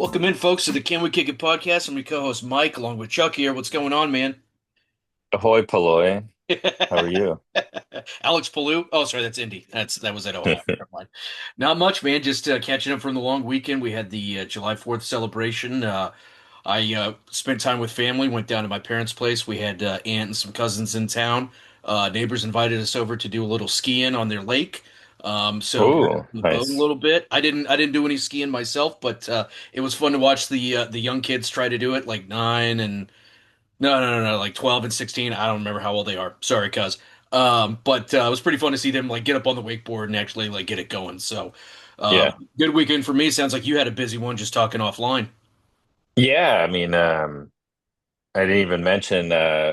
Welcome in, folks, to the Can We Kick It podcast. I'm your co-host Mike, along with Chuck here. What's going on, man? Ahoy polloi. How are you? Alex Palou. Oh, sorry, that's Indy. That was at Ohio. Never mind. Not much, man. Just catching up from the long weekend. We had the July 4th celebration. I spent time with family. Went down to my parents' place. We had aunt and some cousins in town. Neighbors invited us over to do a little skiing on their lake. So got on Oh, the boat a nice. little bit. I didn't do any skiing myself, but it was fun to watch the young kids try to do it, like nine and no, like 12 and 16. I don't remember how old they are. Sorry, cuz. But it was pretty fun to see them like get up on the wakeboard and actually like get it going. So, Yeah. good weekend for me. Sounds like you had a busy one just talking offline. Yeah, I mean, I didn't even mention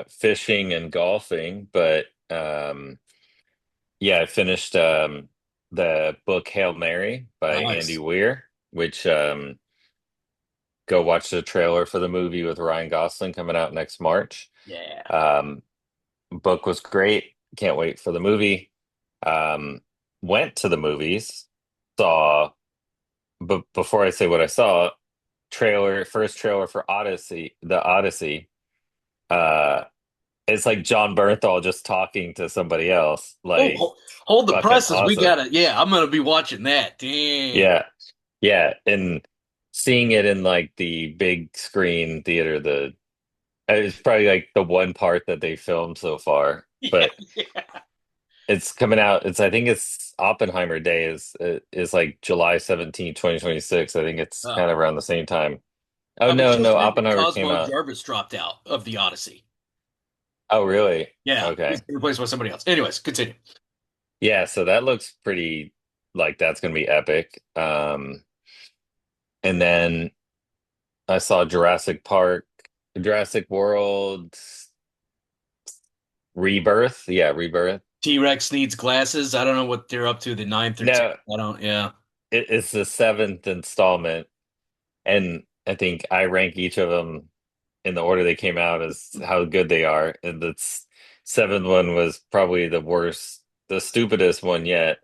fishing and golfing, but yeah, I finished the book Hail Mary by Andy Nice. Weir, which go watch the trailer for the movie with Ryan Gosling coming out next March. Yeah. Um, Book was great. Can't wait for the movie. Um, Went to the movies, saw, but before I say what I saw, first trailer for Odyssey. Uh, it's like John Bernthal just talking to somebody else, Oh, like hold the fucking presses. We awesome. got it. Yeah, I'm gonna be watching that. Dang. Yeah, yeah, and seeing it in like the big screen theater, the it's probably like the one part that they filmed so far, Yeah, but yeah. it's coming out. I think it's Oppenheimer Day is like July 17th, 2026. I think it's kind Oh, of around the same time. Oh I was no, just no, thinking Oppenheimer came Cosmo out. Jarvis dropped out of the Odyssey. Oh, really? Yeah, he's Okay. replaced by somebody else. Anyways, continue. Yeah, so that looks pretty like that's gonna be epic. And then I saw Jurassic World Rebirth. Yeah, Rebirth. T-Rex needs glasses. I don't know what they're up to, the ninth or 10th. No, I don't, yeah. it's the seventh installment, and I think I rank each of them in the order they came out as how good they are. And the seventh one was probably the worst, the stupidest one yet.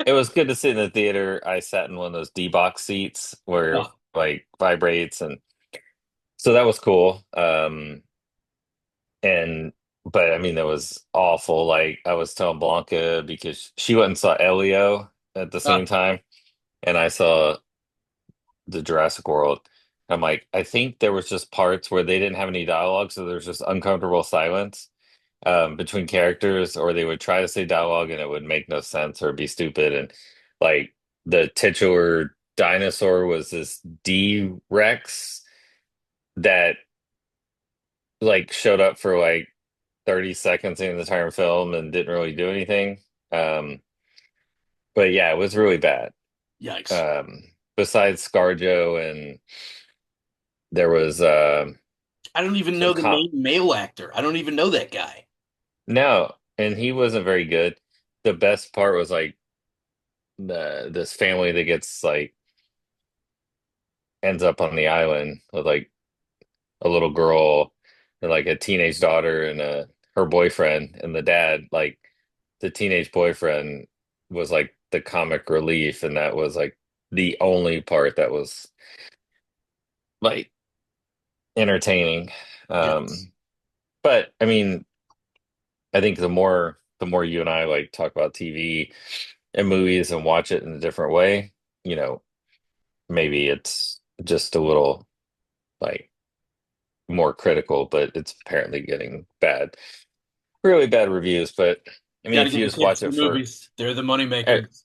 It was good to sit in the theater. I sat in one of those D box seats where Oh, like vibrates, and so that was cool. And but I mean that was awful. Like I was telling Blanca because she went and saw Elio at the uh, same time, and I saw the Jurassic World. I'm like, I think there was just parts where they didn't have any dialogue, so there's just uncomfortable silence between characters, or they would try to say dialogue and it would make no sense or be stupid. And like the titular dinosaur was this D-Rex that like showed up for like 30 seconds in the entire film and didn't really do anything. Um, but yeah, it was really bad. yikes. Besides ScarJo, and there was I don't even some know the comp. main male actor. I don't even know that guy. No, and he wasn't very good. The best part was like this family that gets like ends up on the island with like a little girl and like a teenage daughter and her boyfriend, and the dad, like the teenage boyfriend was like the comic relief, and that was like the only part that was like entertaining. Yes. Um, but I mean, I think the more you and I like talk about TV and movies and watch it in a different way, you know, maybe it's just a little like more critical, but it's apparently getting really bad reviews. But I mean, Got to if get you the just kids watch to the it for, movies. They're the eh, moneymakers.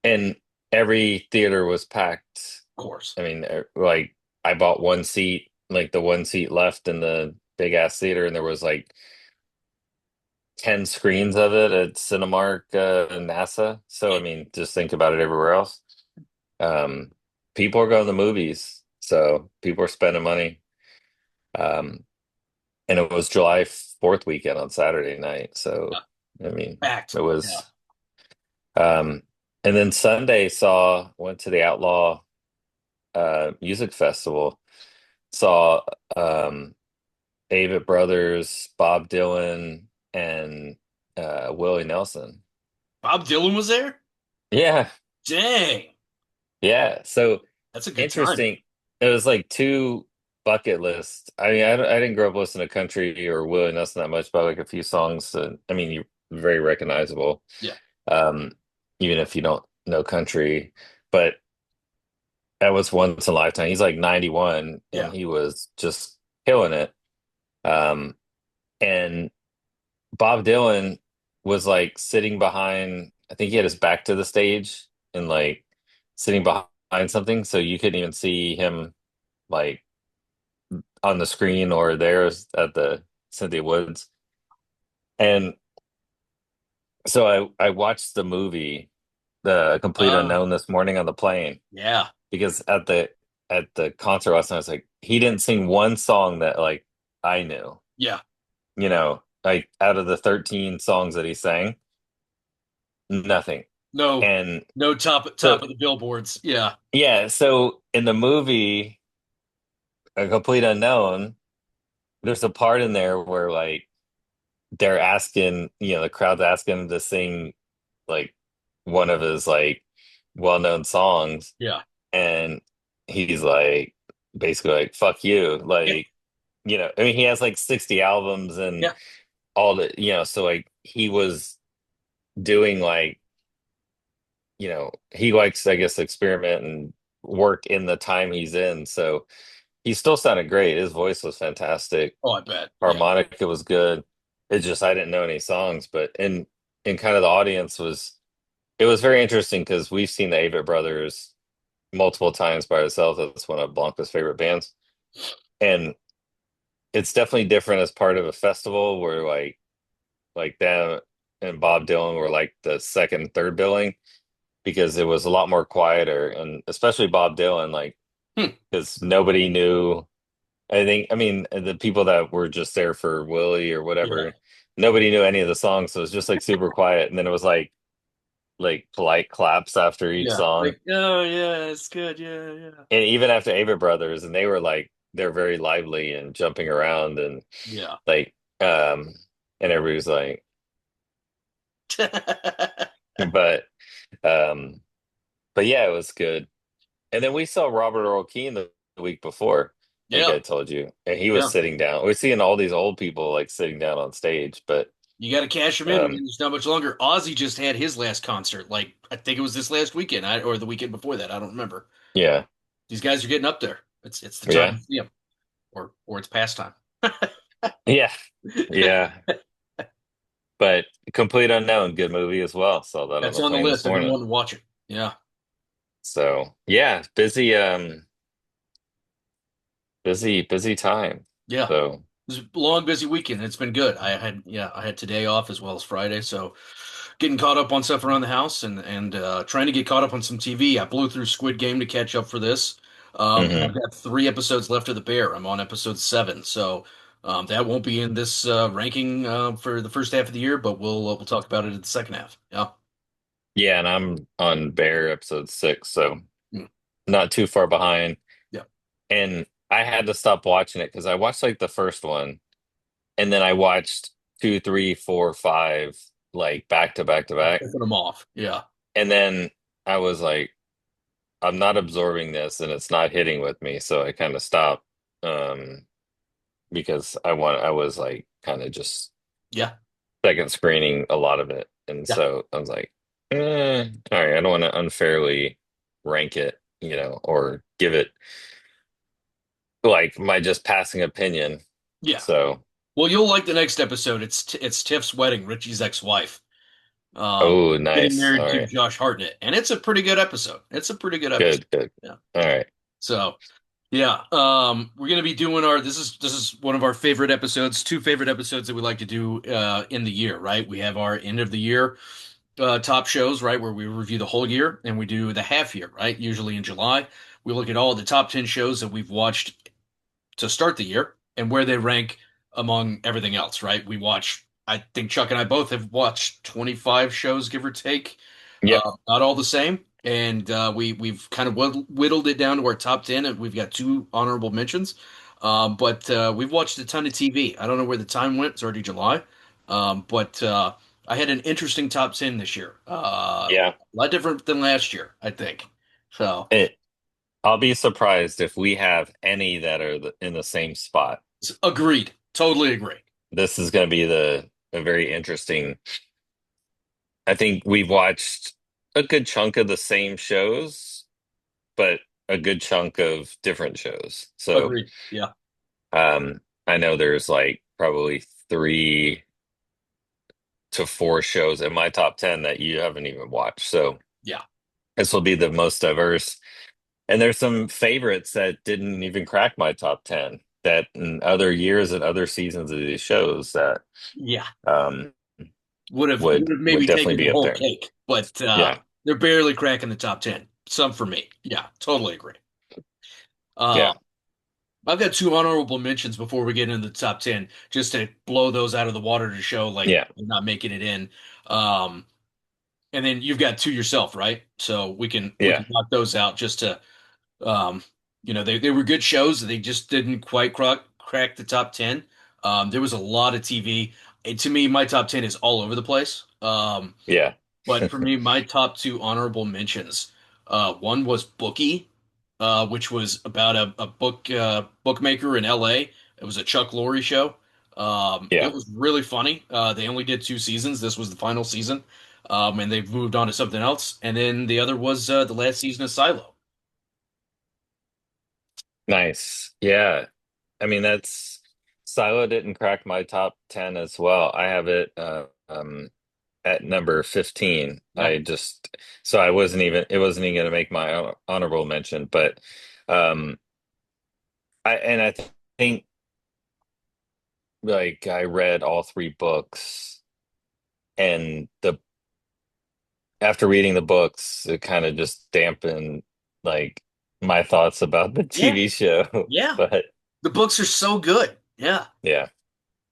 and every theater was packed. Of course. I mean, like I bought one seat, like the one seat left in the big ass theater, and there was like 10 screens of it at Cinemark and NASA. So, I mean, just think about it everywhere else. Um, People are going to the movies, so people are spending money. Um, and it was July 4th weekend on Saturday night. So, I mean, Fact. it Yeah. was, um, and then went to the Outlaw Music Festival, saw um, Avett Brothers, Bob Dylan, and Willie Nelson. Bob Dylan was there? Yeah, Dang. yeah. So That's a good time. interesting. it was like two bucket lists. I mean, I didn't grow up listening to country or Willie Nelson that much, but like a few songs that I mean, you're very recognizable, Yeah. um, even if you don't know country. But that was once in a lifetime. He's like 91, and Yeah. he was just killing it. Um, and Bob Dylan was like sitting behind. I think he had his back to the stage and like sitting behind something, so you couldn't even see him like on the screen or there at the Cynthia Woods. And so I watched the movie The Complete Oh, Unknown this morning on the plane yeah. because at the concert last night I was like he didn't sing one song that like I knew. Yeah. You know, like out of the 13 songs that he sang, nothing. No, And no top so of the billboards. Yeah. yeah, so in the movie A Complete Unknown, there's a part in there where like they're asking, you know, the crowd's asking him to sing like one of his like well-known songs, Yeah. and he's like basically like fuck you, Yeah. like you know, I mean he has like 60 albums and Yeah. all the, you know, so like he was doing like, you know, he likes I guess experiment and work in the time he's in, so he still sounded great. His voice was fantastic. Oh, I bet. Yeah. Harmonica was good. It just I didn't know any songs, but in kind of the audience was it was very interesting because we've seen the Avett Brothers multiple times by ourselves. That's one of Blanca's favorite bands, and it's definitely different as part of a festival where like them and Bob Dylan were like the second, third billing because it was a lot more quieter, and especially Bob Dylan, like Hmm. because nobody knew. I think, I mean, the people that were just there for Willie or Yeah. whatever, nobody knew any of the songs, so it was just like super quiet. And then it was like polite claps after each Yeah. song, Like, oh yeah, it's good. Yeah. Yeah. and even after Avett Brothers, and they were like they're very lively and jumping around and Yeah. like and everybody's like, but um, but yeah, it was good. And then we saw Robert Earl Keen the week before. I think Yeah. I told you, and he was Yeah. sitting down. We're seeing all these old people like sitting down on stage, but You got to cash them in. Man. um, There's not much longer. Ozzy just had his last concert. Like I think it was this last weekend, or the weekend before that. I don't remember. yeah, These guys are getting up there. It's the time yeah, to see them, or it's past time. yeah, yeah. But Complete Unknown, good movie as well. Saw that on That's the on the plane this list. I've been morning. wanting to watch it. Yeah. So yeah, busy time. Yeah. So It was a long, busy weekend. It's been good. I had today off as well as Friday, so getting caught up on stuff around the house and trying to get caught up on some TV. I blew through Squid Game to catch up for this. I've mhm. got 3 episodes left of The Bear. I'm on episode 7, so that won't be in this ranking for the first half of the year, but we'll talk about it in the second half. Yeah. Yeah, and I'm on Bear episode 6, so Mm. not too far behind. Yeah. And I had to stop watching it because I watched like the first one, and then I watched two, three, four, five, like back to back to back. Picking them off. Yeah. And then I was like, I'm not absorbing this and it's not hitting with me. So I kind of stopped because I was like kind of just Yeah. second screening a lot of it. And Yeah. so I was like, all right, I don't want to unfairly rank it, you know, or give it like my just passing opinion. Yeah. So, Well, you'll like the next episode. It's Tiff's wedding, Richie's ex-wife. oh, Getting nice. All married to right. Josh Hartnett, and it's a pretty good episode. It's a pretty good episode. Good, good. Yeah. All right. So yeah, we're gonna be doing our. This is one of our favorite episodes. Two favorite episodes that we like to do in the year. Right, we have our end of the year top shows. Right, where we review the whole year, and we do the half year. Right, usually in July, we look at all the top 10 shows that we've watched to start the year and where they rank among everything else, right? I think Chuck and I both have watched 25 shows, give or take. Yep. Not all the same. And we've kind of whittled it down to our top 10, and we've got 2 honorable mentions. But we've watched a ton of TV. I don't know where the time went. It's already July. But I had an interesting top 10 this year. A Yeah. lot different than last year, I think. So, I'll be surprised if we have any that are in the same spot. Agreed. Totally agree. This is going to be the a very interesting. I think we've watched a good chunk of the same shows, but a good chunk of different shows. So, Agreed. Yeah. I know there's like probably 3 to 4 shows in my top 10 that you haven't even watched. So Yeah. this will be the most diverse. And there's some favorites that didn't even crack my top 10 that in other years and other seasons of these shows that Yeah. um, Would have would maybe definitely taken be the up whole there. cake, but Yeah, they're barely cracking the top 10. Some for me. Yeah, totally agree. Uh, yeah, I've got two honorable mentions before we get into the top 10, just to blow those out of the water to show like yeah, they're not making it in. Um, and then you've got two yourself, right? So we can yeah. knock those out just to um, they were good shows. They just didn't quite crack the top 10. There was a lot of TV. To me, my top 10 is all over the place. Yeah. But for me, my top two honorable mentions. One was Bookie, which was about a bookmaker in LA. It was a Chuck Lorre show. It Yeah. was really funny. They only did 2 seasons. This was the final season, and they've moved on to something else. And then the other was the last season of Silo. Nice. Yeah. I mean, that's Silo didn't crack my top 10 as well. I have it at number 15. Yeah, So it wasn't even going to make my honorable mention, but um, I think like I read all 3 books and after reading the books, it kind of just dampened like my thoughts about the yeah, TV show. yeah. But The books are so good. Yeah. yeah.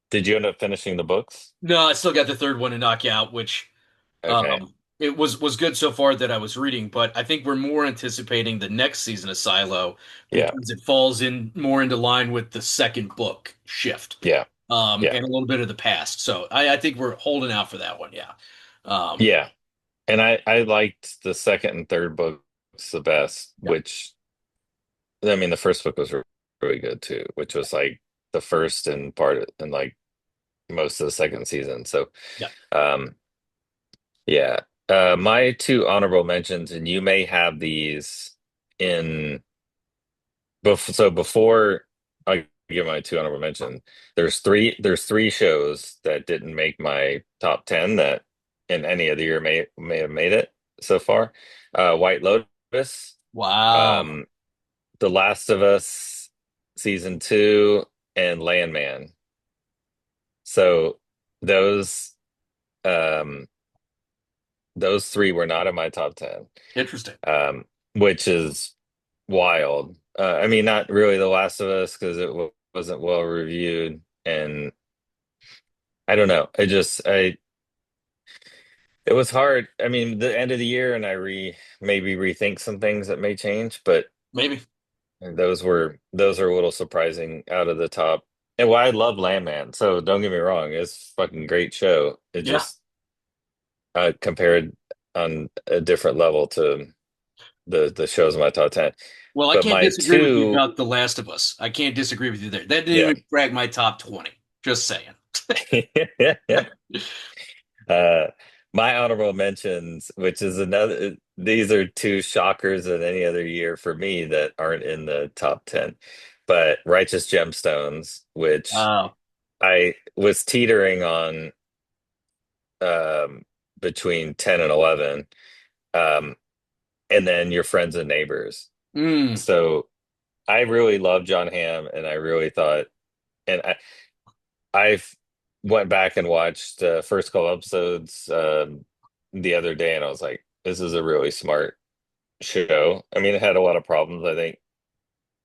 Did you end up finishing the books? No, I still got the third one to knock out, which Okay. it was good so far that I was reading, but I think we're more anticipating the next season of Silo Yeah. because it falls in more into line with the second book shift, Yeah. Yeah. and a little bit of the past. So I think we're holding out for that one. Yeah. Um, Yeah. And I liked the second and third books the best, yeah. which I mean the first book was really good too, which was like the first and and like most of the second season. So Yeah. um yeah. My two honorable mentions, and you may have these in before I give my two honorable mention, there's three shows that didn't make my top 10 that in any other year may have made it so far. White Lotus, Wow. um, The Last of Us season 2, and Landman. So those um those 3 were not in my top 10. Interesting. Which is wild. I mean, not really The Last of Us because it wasn't well reviewed, and I don't know. It was hard. I mean, the end of the year, and maybe rethink some things that may change, but Maybe. those are a little surprising out of the top. And well, I love Landman, so don't get me wrong, it's a fucking great show. It Yeah. just compared on a different level to the shows in my top 10. Well, I But can't my disagree with you two, about The Last of Us. I can't disagree with you there. That didn't yeah. even crack my top 20. Just saying. Uh, my honorable mentions, which is these are two shockers in any other year for me that aren't in the top 10. But Righteous Gemstones, which Uh, I was teetering on between 10 and 11, um, and then Your Friends and Neighbors. mm, So I really love John Hamm, and I really thought, and I've went back and watched first couple episodes the other day, and I was like, this is a really smart show. I mean, it had a lot of problems, I think,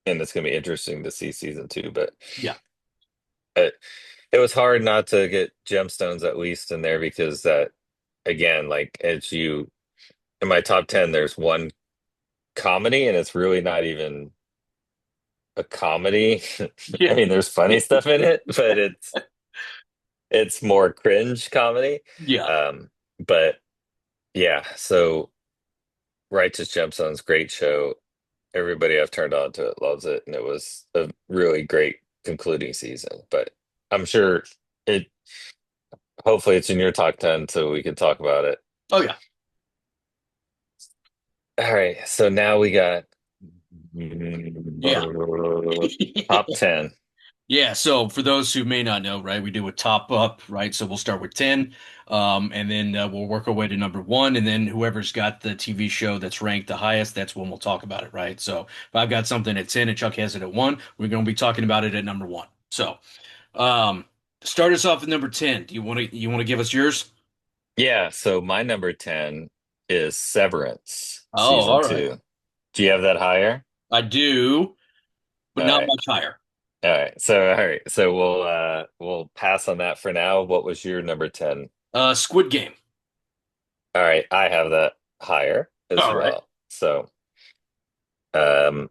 and it's gonna be interesting to see season 2. But yeah. it, it was hard not to get Gemstones at least in there because that again, like as you in my top 10, there's one comedy, and it's really not even a comedy. I Yeah. mean, there's funny stuff in it, but it's more cringe comedy. Yeah. Um, but yeah, so Righteous Gemstones, great show. everybody I've turned on to it loves it, and it was a really great concluding season. But I'm sure it. Hopefully, it's in your top 10, so we can talk about it. Oh yeah. All right, so now we got Yeah. top 10. Yeah, so for those who may not know, right, we do a top up, right? So we'll start with 10, and then we'll work our way to number one, and then whoever's got the TV show that's ranked the highest, that's when we'll talk about it, right? So if I've got something at 10 and Chuck has it at one, we're going to be talking about it at number one. So, um, start us off at number 10. Do you want to give us yours? Yeah, so my number 10 is Severance Oh, season all right. 2. Do you have that higher? I do, but All not right. much higher. All right. So we'll pass on that for now. What was your number 10? Squid Game. All right, I have that higher as All right. well. So, um,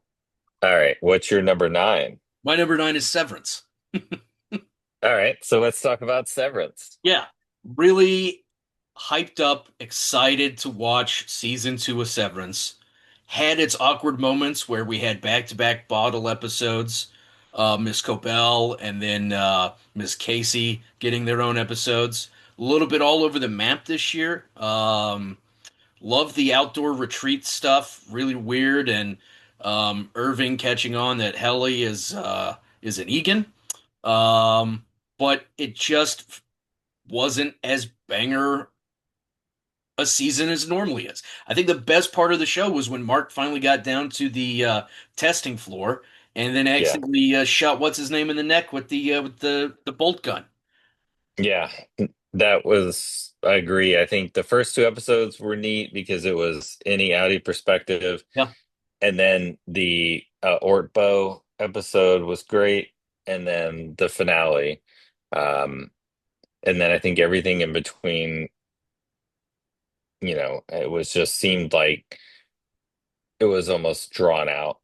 all right, what's your number 9? My number nine is Severance. All right, so let's talk about Severance. Yeah, really hyped up, excited to watch season two of Severance. Had its awkward moments where we had back-to-back bottle episodes, Miss Cobell and then Miss Casey getting their own episodes. A little bit all over the map this year. Love the outdoor retreat stuff. Really weird, and Irving catching on that Helly is an Egan. But it just wasn't as banger a season as it normally is. I think the best part of the show was when Mark finally got down to the testing floor and then Yeah, accidentally shot what's his name in the neck with the bolt gun. yeah, that was, I agree. I think the first two episodes were neat because it was any outie perspective. Yeah, And then the Ortbo episode was great. And then the finale. Um, and then I think everything in between, it was just seemed like it was almost drawn out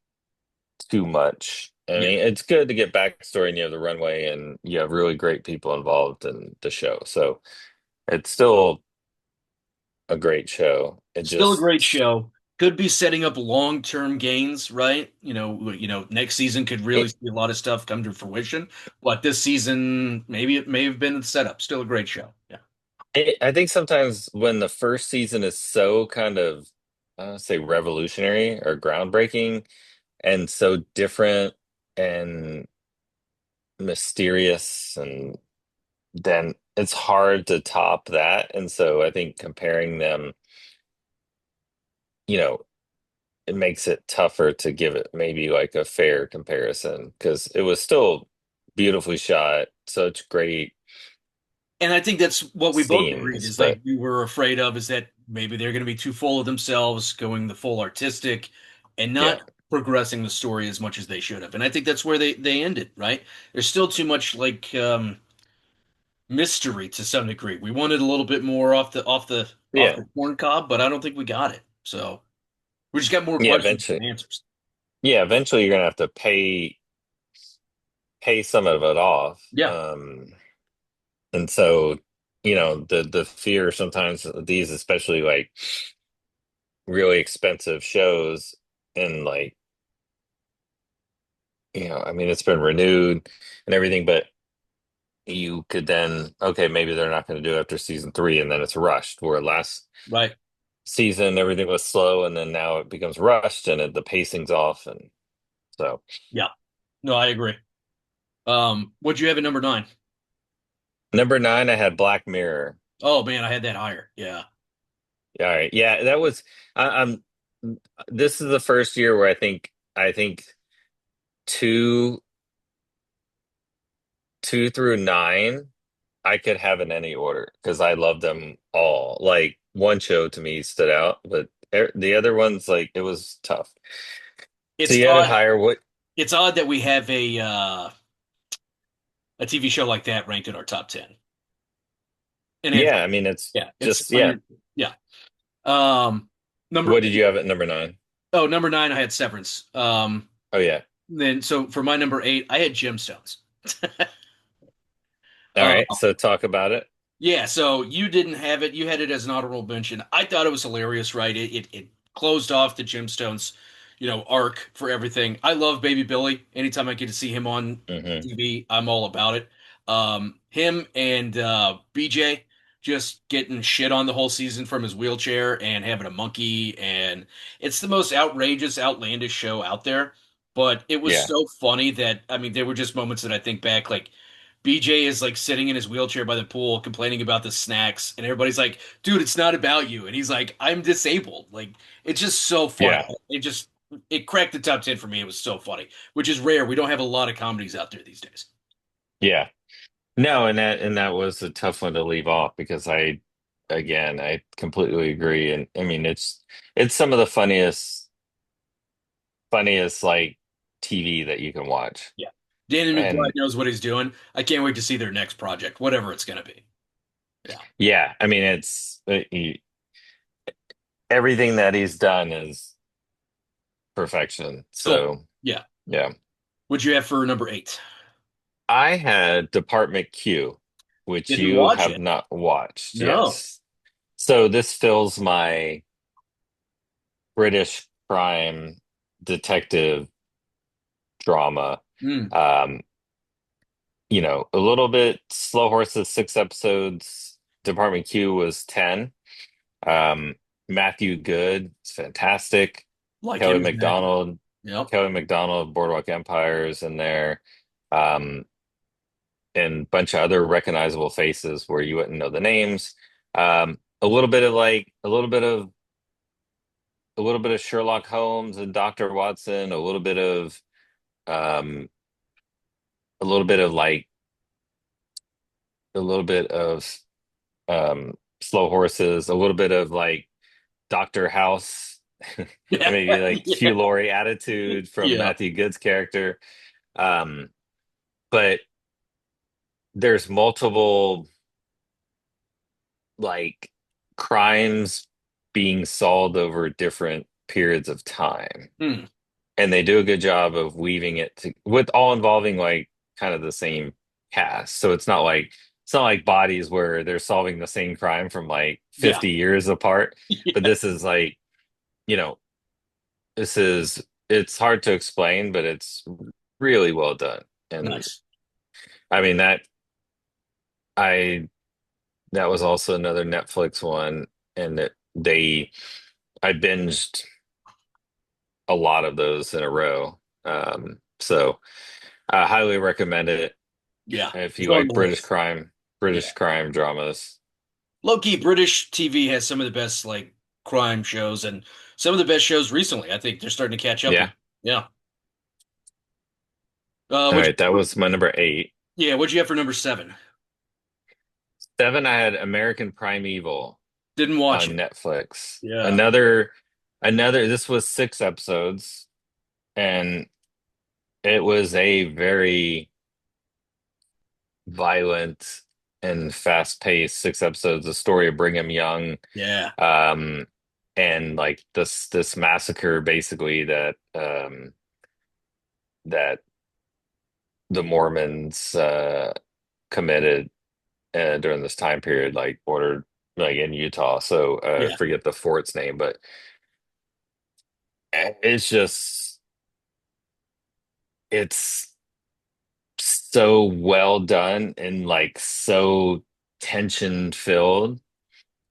too much. I yeah, mean, it's good to get backstory and you have the runway and you have really great people involved in the show. So it's still a great show. It still a great just, show. Could be setting up long-term gains, right? Next season could really it, see a lot of stuff come to fruition. But this season, maybe it may have been the setup. Still a great show. Yeah. I think sometimes when the first season is so kind of, I don't say revolutionary or groundbreaking and so different and mysterious, and then it's hard to top that. And so I think comparing them, you know, it makes it tougher to give it maybe like a fair comparison because it was still beautifully shot, such great And I think that's what we both agreed scenes, is like but we were afraid of is that maybe they're going to be too full of themselves, going the full artistic and yeah, not progressing the story as much as they should have. And I think that's where they ended, right? There's still too much like mystery to some degree. We wanted a little bit more off yeah, the corn cob, but I don't think we got it. So we just got more yeah, questions eventually, than answers. yeah, eventually you're gonna have to pay some of it off. Yeah, And so, the fear sometimes of these, especially like really expensive shows, and like, I mean, it's been renewed and everything, but you could then, okay, maybe they're not going to do it after season 3, and then it's rushed. Where last right. season everything was slow, and then now it becomes rushed, and the pacing's off, and so Yeah. No, I agree. What'd you have at number nine? number 9, I had Black Mirror. Oh man, I had that higher. Yeah. All right, yeah, that was. I'm. This is the first year where I think two two through nine I could have in any order because I love them all. Like one show to me stood out, but the other ones, like, it was tough. So It's you had it odd. higher. What? It's odd that we have a TV show like that ranked in our top 10. And Yeah, I mean, it's yeah, it's just, yeah. under yeah. Um number What did you have at number 9? number 9 I had Severance. Oh yeah. Then so for my number 8 I had Gemstones. All Uh right. So talk about it. yeah, so you didn't have it. You had it as an honorable mention. I thought it was hilarious, right? It closed off the Gemstones arc for everything. I love Baby Billy. Anytime I get to see him on Hmm. TV, I'm all about it. Him and BJ just getting shit on the whole season from his wheelchair and having a monkey, and it's the most outrageous, outlandish show out there. But it was Yeah, so funny that I mean, there were just moments that I think back, like BJ is like sitting in his wheelchair by the pool complaining about the snacks, and everybody's like, dude, it's not about you. And he's like, I'm disabled. Like, it's just so funny. yeah, It cracked the top 10 for me. It was so funny, which is rare. We don't have a lot of comedies out there these days. yeah. No, and that was a tough one to leave off because I completely agree. And I mean, it's some of the funniest like TV that you can watch. Yeah. Danny McBride And knows what he's doing. I can't wait to see their next project, whatever it's going to be. Yeah. yeah, I mean, everything that he's done is perfection. Cool. So Yeah. yeah. What'd you have for number eight? I had Department Q, which Didn't you watch have it. not watched. No. Yes. So this fills my British crime detective drama. Mm. Um, a little bit Slow Horses, 6 episodes. Department Q was 10. Um, Matthew Good is fantastic. Like Kelly him as an actor. McDonald, Yep. Kelly McDonald, Boardwalk Empire is in there. Um, and a bunch of other recognizable faces where you wouldn't know the names. A little bit of Sherlock Holmes and Dr. Watson, um, a little bit of like a little bit of Slow Horses, a little bit of like Dr. House, Yeah. maybe like Yeah. Hugh Laurie attitude from Yeah. Matthew Good's character. Um, but there's multiple like crimes being solved over different periods of time. Hmm. And they do a good job of weaving it with all involving like kind of the same cast. So it's not like bodies where they're solving the same crime from like Yeah. 50 years apart. But Yeah. you know, it's hard to explain, but it's really well done. And Nice. I mean I that was also another Netflix one, and I binged a lot of those in a row. So I highly recommend it Yeah. if It's you on like the list. Yeah. British crime dramas. Low-key British TV has some of the best like crime shows and some of the best shows recently. I think they're starting to catch up with. Yeah. Yeah. All Would right, that was my number 8. yeah, what'd you have for number seven? 7, I had American Primeval Didn't watch on it. Netflix. Yeah. Another. This was 6 episodes, and it was a very violent and fast-paced 6 episodes. The story of Brigham Young, Yeah. um, and like this massacre, basically that the Mormons committed during this time period, like bordered like in Utah. So I Yeah. forget the fort's name, but it's just it's so well done and like so tension filled.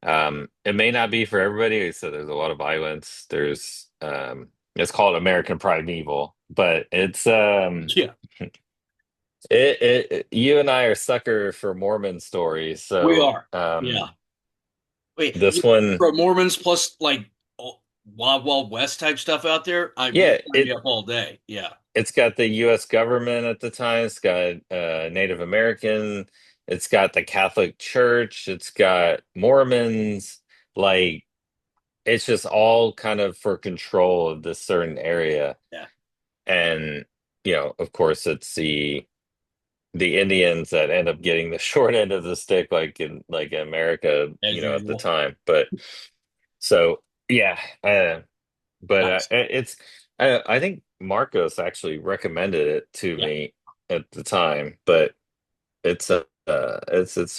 It may not be for everybody. So there's a lot of violence. It's called American Primeval, but Yeah. you and I are sucker for Mormon stories. We So are. Yeah. Wait, this one, for Mormons plus like Wild Wild West type stuff out there, you yeah, sign me up all day. Yeah. it's got the U.S. government at the time. It's got Native American. It's got the Catholic Church. It's got Mormons. Like it's just all kind of for control of this certain area. Yeah. And of course, it's the Indians that end up getting the short end of the stick, like in America, As at the usual. time. But so yeah, but Nice. I think Marcos actually recommended it to Yeah. me at the time, but it's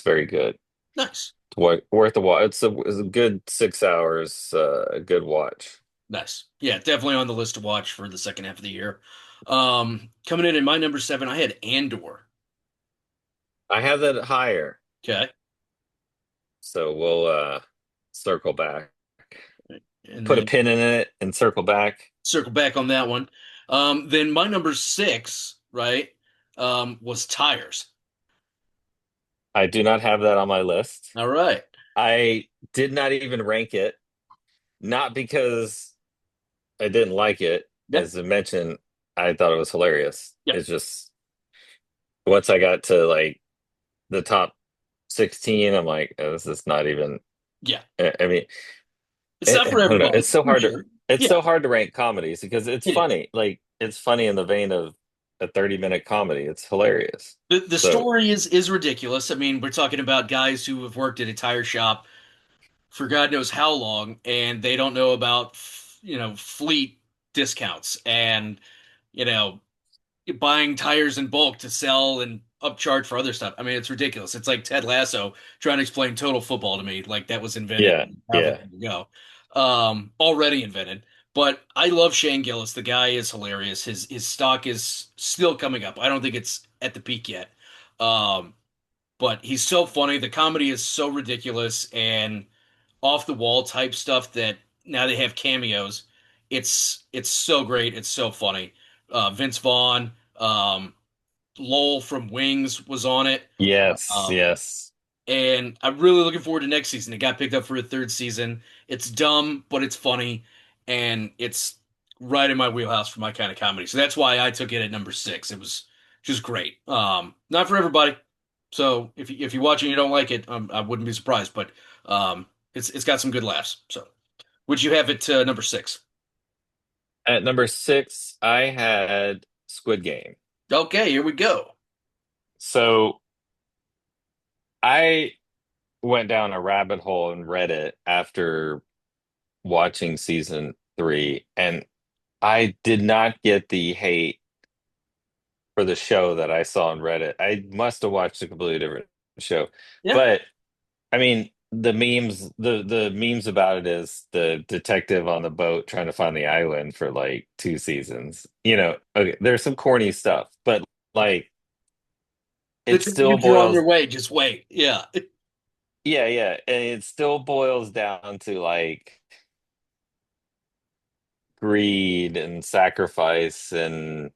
very good. Nice. Worth the watch. It's a good 6 hours, a good watch. Nice. Yeah, definitely on the list to watch for the second half of the year. Coming in at my number seven, I had Andor. I have that higher, Okay. so we'll circle back. And Put a then pin in it and circle back. circle back on that one. Then my number six, right, was tires. I do not have that on my list. All right. I did not even rank it, not because I didn't like it. Yep. As I mentioned, I thought it was hilarious. Yep. It's just once I got to like the top 16, I'm like, oh, this is not even. Yeah. I mean, It's not for I don't know. everybody, for sure. It's Yeah, so hard to rank comedies because it's it is. funny. Like it's funny in the vein of a 30-minute comedy. It's hilarious. The So story is ridiculous. I mean, we're talking about guys who have worked at a tire shop for God knows how long, and they don't know about fleet discounts and you know buying tires in bulk to sell and upcharge for other stuff. I mean, it's ridiculous. It's like Ted Lasso trying to explain total football to me, like that was invented yeah, however yeah, long ago. Already invented. But I love Shane Gillis. The guy is hilarious. His stock is still coming up. I don't think it's at the peak yet. Um, but he's so funny. The comedy is so ridiculous and off the wall type stuff that now they have cameos. It's so great. It's so funny. Vince Vaughn, Lowell from Wings was on it. yes, Um, yes, and I'm really looking forward to next season. It got picked up for a third season. It's dumb, but it's funny, and it's right in my wheelhouse for my kind of comedy. So that's why I took it at number six. It was just great. Not for everybody. So if you watch it and you don't like it, I wouldn't be surprised. But it's got some good laughs. So would you have it number six? At number six, I had Squid Game. Okay, here we go. So I went down a rabbit hole in Reddit after watching season three, and I did not get the hate for the show that I saw on Reddit. I must have watched a completely different show. Yeah, But I mean, the memes about it is the detective on the boat trying to find the island for like 2 seasons. Okay, there's some corny stuff, but like the it still tributes are on their boils, way. Just wait. Yeah, yeah, yeah, and it still boils down to like greed and sacrifice and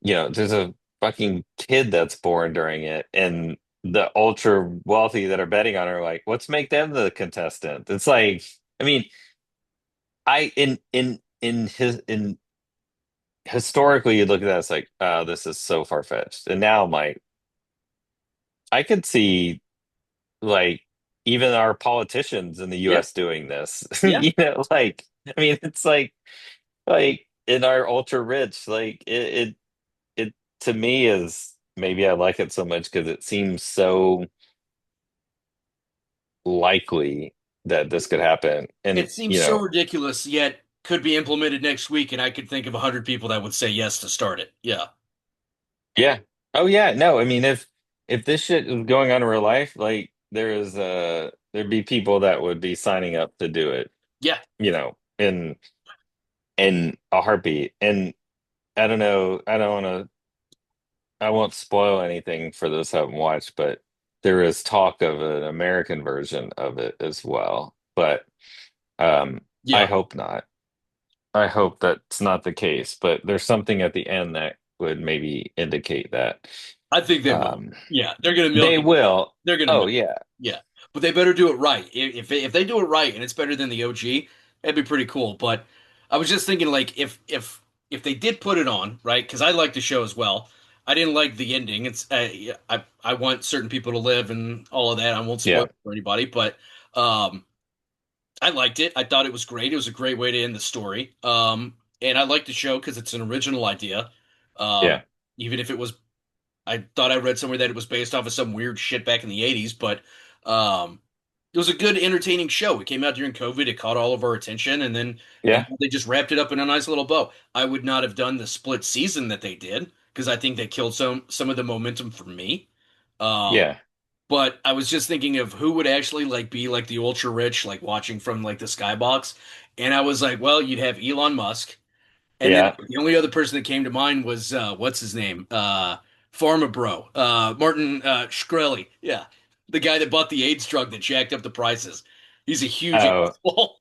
there's a fucking kid that's born during it, and the ultra wealthy that are betting on her, like, let's make them the contestant. It's like, I mean, I in historically you look at that, it's like, oh, this is so far-fetched. And now I'm like, I could see like even our politicians in the yeah, US doing this. yeah. Like, I mean, it's like in our ultra rich, like it to me is maybe I like it so much because it seems so likely that this could happen. And It seems so ridiculous, yet could be implemented next week, and I could think of 100 people that would say yes to start it. Yeah, yeah. Oh yeah, no, I mean if this shit is going on in real life, like there'd be people that would be signing up to do it, yeah. in a heartbeat. And I don't know, I won't spoil anything for those who haven't watched, but there is talk of an American version of it as well. But I Yeah, hope not. I hope that's not the case, but there's something at the end that would maybe indicate that. I think they will. Um, Yeah, they're gonna milk they it. will. They're gonna Oh milk. yeah, Yeah, but they better do it right. If they do it right and it's better than the OG, that'd be pretty cool. But I was just thinking, like, if they did put it on, right? Because I like the show as well. I didn't like the ending. Yeah, I want certain people to live and all of that. I won't spoil yeah, it for anybody, but um, I liked it. I thought it was great. It was a great way to end the story. And I liked the show because it's an original idea. yeah, Even if it was, I thought I read somewhere that it was based off of some weird shit back in the 80s, but um, it was a good, entertaining show. It came out during COVID. It caught all of our attention, and yeah, they just wrapped it up in a nice little bow. I would not have done the split season that they did because I think they killed some of the momentum for me. Um, yeah. But I was just thinking of who would actually like be like the ultra rich, like watching from like the skybox. And I was like, well, you'd have Elon Musk. And then Yeah. the only other person that came to mind was what's his name? Pharma Bro. Martin Shkreli. Yeah. The guy that bought the AIDS drug that jacked up the prices. He's a huge Oh, asshole.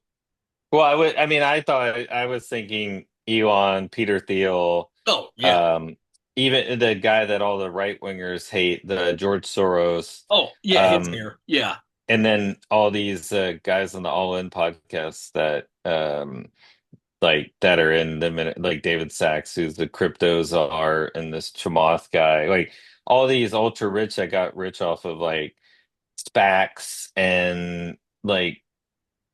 well, I mean, I thought I was thinking Elon, Peter Thiel, Oh, yeah. um, even the guy that all the right wingers hate, the George Soros, Oh, yeah, his um, hair. Yeah. and then all these guys on the All In podcast that like that are in the minute, like David Sachs, who's the crypto czar, and this Chamath guy, like all these ultra rich that got rich off of like SPACs and like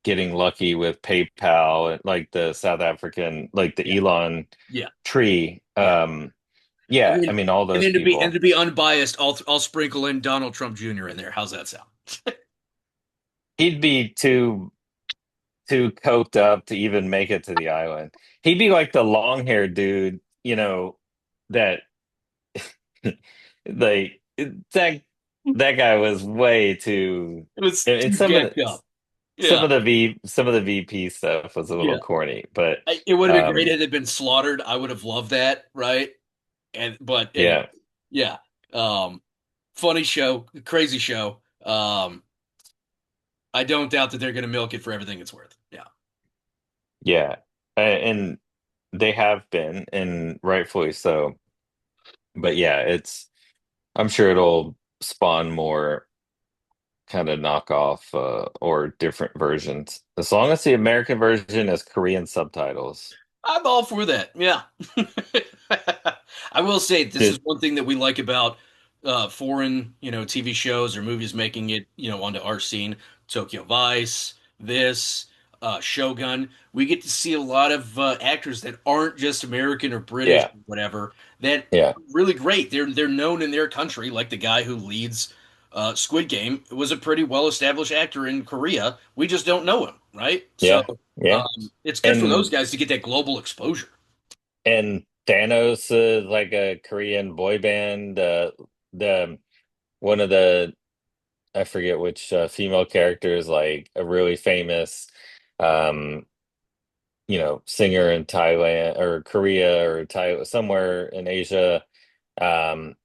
getting lucky with PayPal and like the South African, like the Yeah. Elon Yeah. tree. Yeah. And Yeah, I then mean all and those then people. to be unbiased, I'll sprinkle in Donald Trump Jr. in there. How's that sound? He'd be too coked up to even make it to the island. He'd be like the long haired dude, that like that that guy was way too. It was And too some of jacked the up. Yeah. some of the VP stuff was a little Yeah. corny, but It would have been great um had it been slaughtered. I would have loved that, right? And but anyway, yeah, yeah. Um, Funny show, crazy show. I don't doubt that they're going to milk it for everything it's worth. Yeah. yeah. And they have been, and rightfully so. But yeah, I'm sure it'll spawn more kind of knockoff or different versions. As long as the American version has Korean subtitles. I'm all for that. Yeah. I will say this is Just one thing that we like about foreign, TV shows or movies making it, onto our scene. Tokyo Vice, this, Shogun. We get to see a lot of actors that aren't just American or British, yeah, or whatever. That yeah, really great. They're known in their country, like the guy who leads Squid Game was a pretty well established actor in Korea. We just don't know him, right? So. yeah, yeah. It's good for those And guys to get that global exposure. and Thanos is like a Korean boy band. The one of the I forget which female character is like a really famous um singer in Thailand or Korea or somewhere in Asia. Um,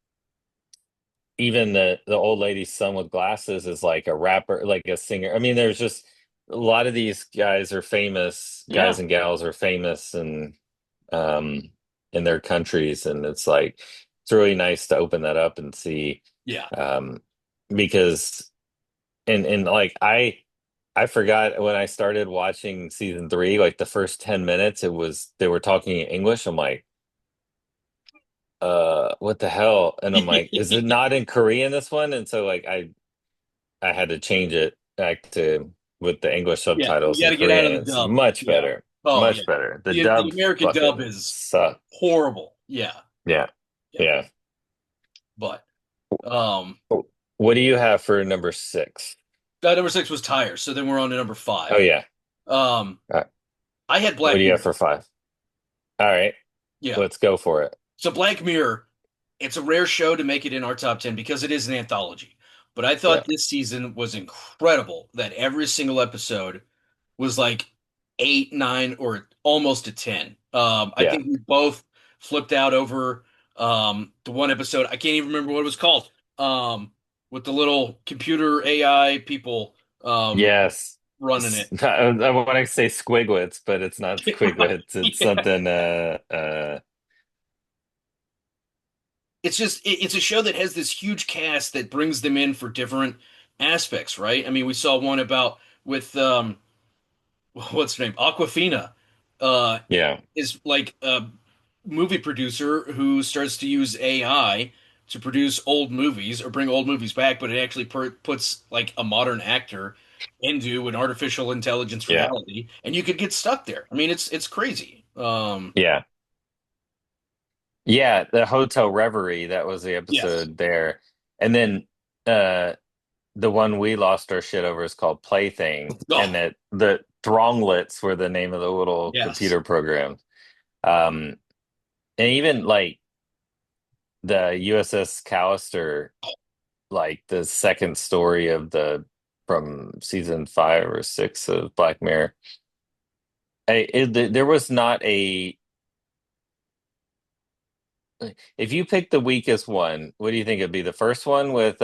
Even the old lady's son with glasses is like a rapper, like a singer. I mean, there's just a lot of these guys are famous, guys Yeah, and gals are famous and um in their countries, and it's really nice to open that up and see yeah. um because and like I forgot when I started watching season three, like the first 10 minutes, they were talking in English. I'm like, what the hell? And I'm like, is it not in Korean this one? And so like I had to change it back to with the English Yeah, you subtitles got in to get out of Korean. the It's dub. much Yeah. better. Oh, yeah. Much better. The The dub American dub fucking is sucked. horrible. Yeah, Yeah. yeah. Yeah. But um, What do you have for number six? number six was Tires. So then we're on to number Oh five. yeah. Um, Uh, I had what Black do you have Mirror. for five? All right. Yeah. Let's go for it. So Black Mirror, it's a rare show to make it in our top 10 because it is an anthology. But I Yeah. thought this season was incredible that every single episode was like 8, 9, or almost a 10. I Yeah. think we both flipped out over the one episode. I can't even remember what it was called. With the little computer AI people Yes. running it. I want to say squiglets, but it's not Right. squiglets. It's Yeah. something It's a show that has this huge cast that brings them in for different aspects, right? I mean, we saw one about with what's her name? Aquafina. Uh yeah. is like a movie producer who starts to use AI to produce old movies or bring old movies back, but it actually puts like a modern actor into an artificial intelligence Yeah. reality, and you could get stuck there. I mean, it's crazy. Yeah. Yeah, the Hotel Reverie, that was the Yes. episode there. And then uh the one we lost our shit over is called Plaything, and Oh, that the Thronglets were the name of the little yes. computer programs. Um and even like the USS Callister, like the second story of the from season 5 or 6 of Black Mirror. There was not a if you pick the weakest one, what do you think it'd be? The first one with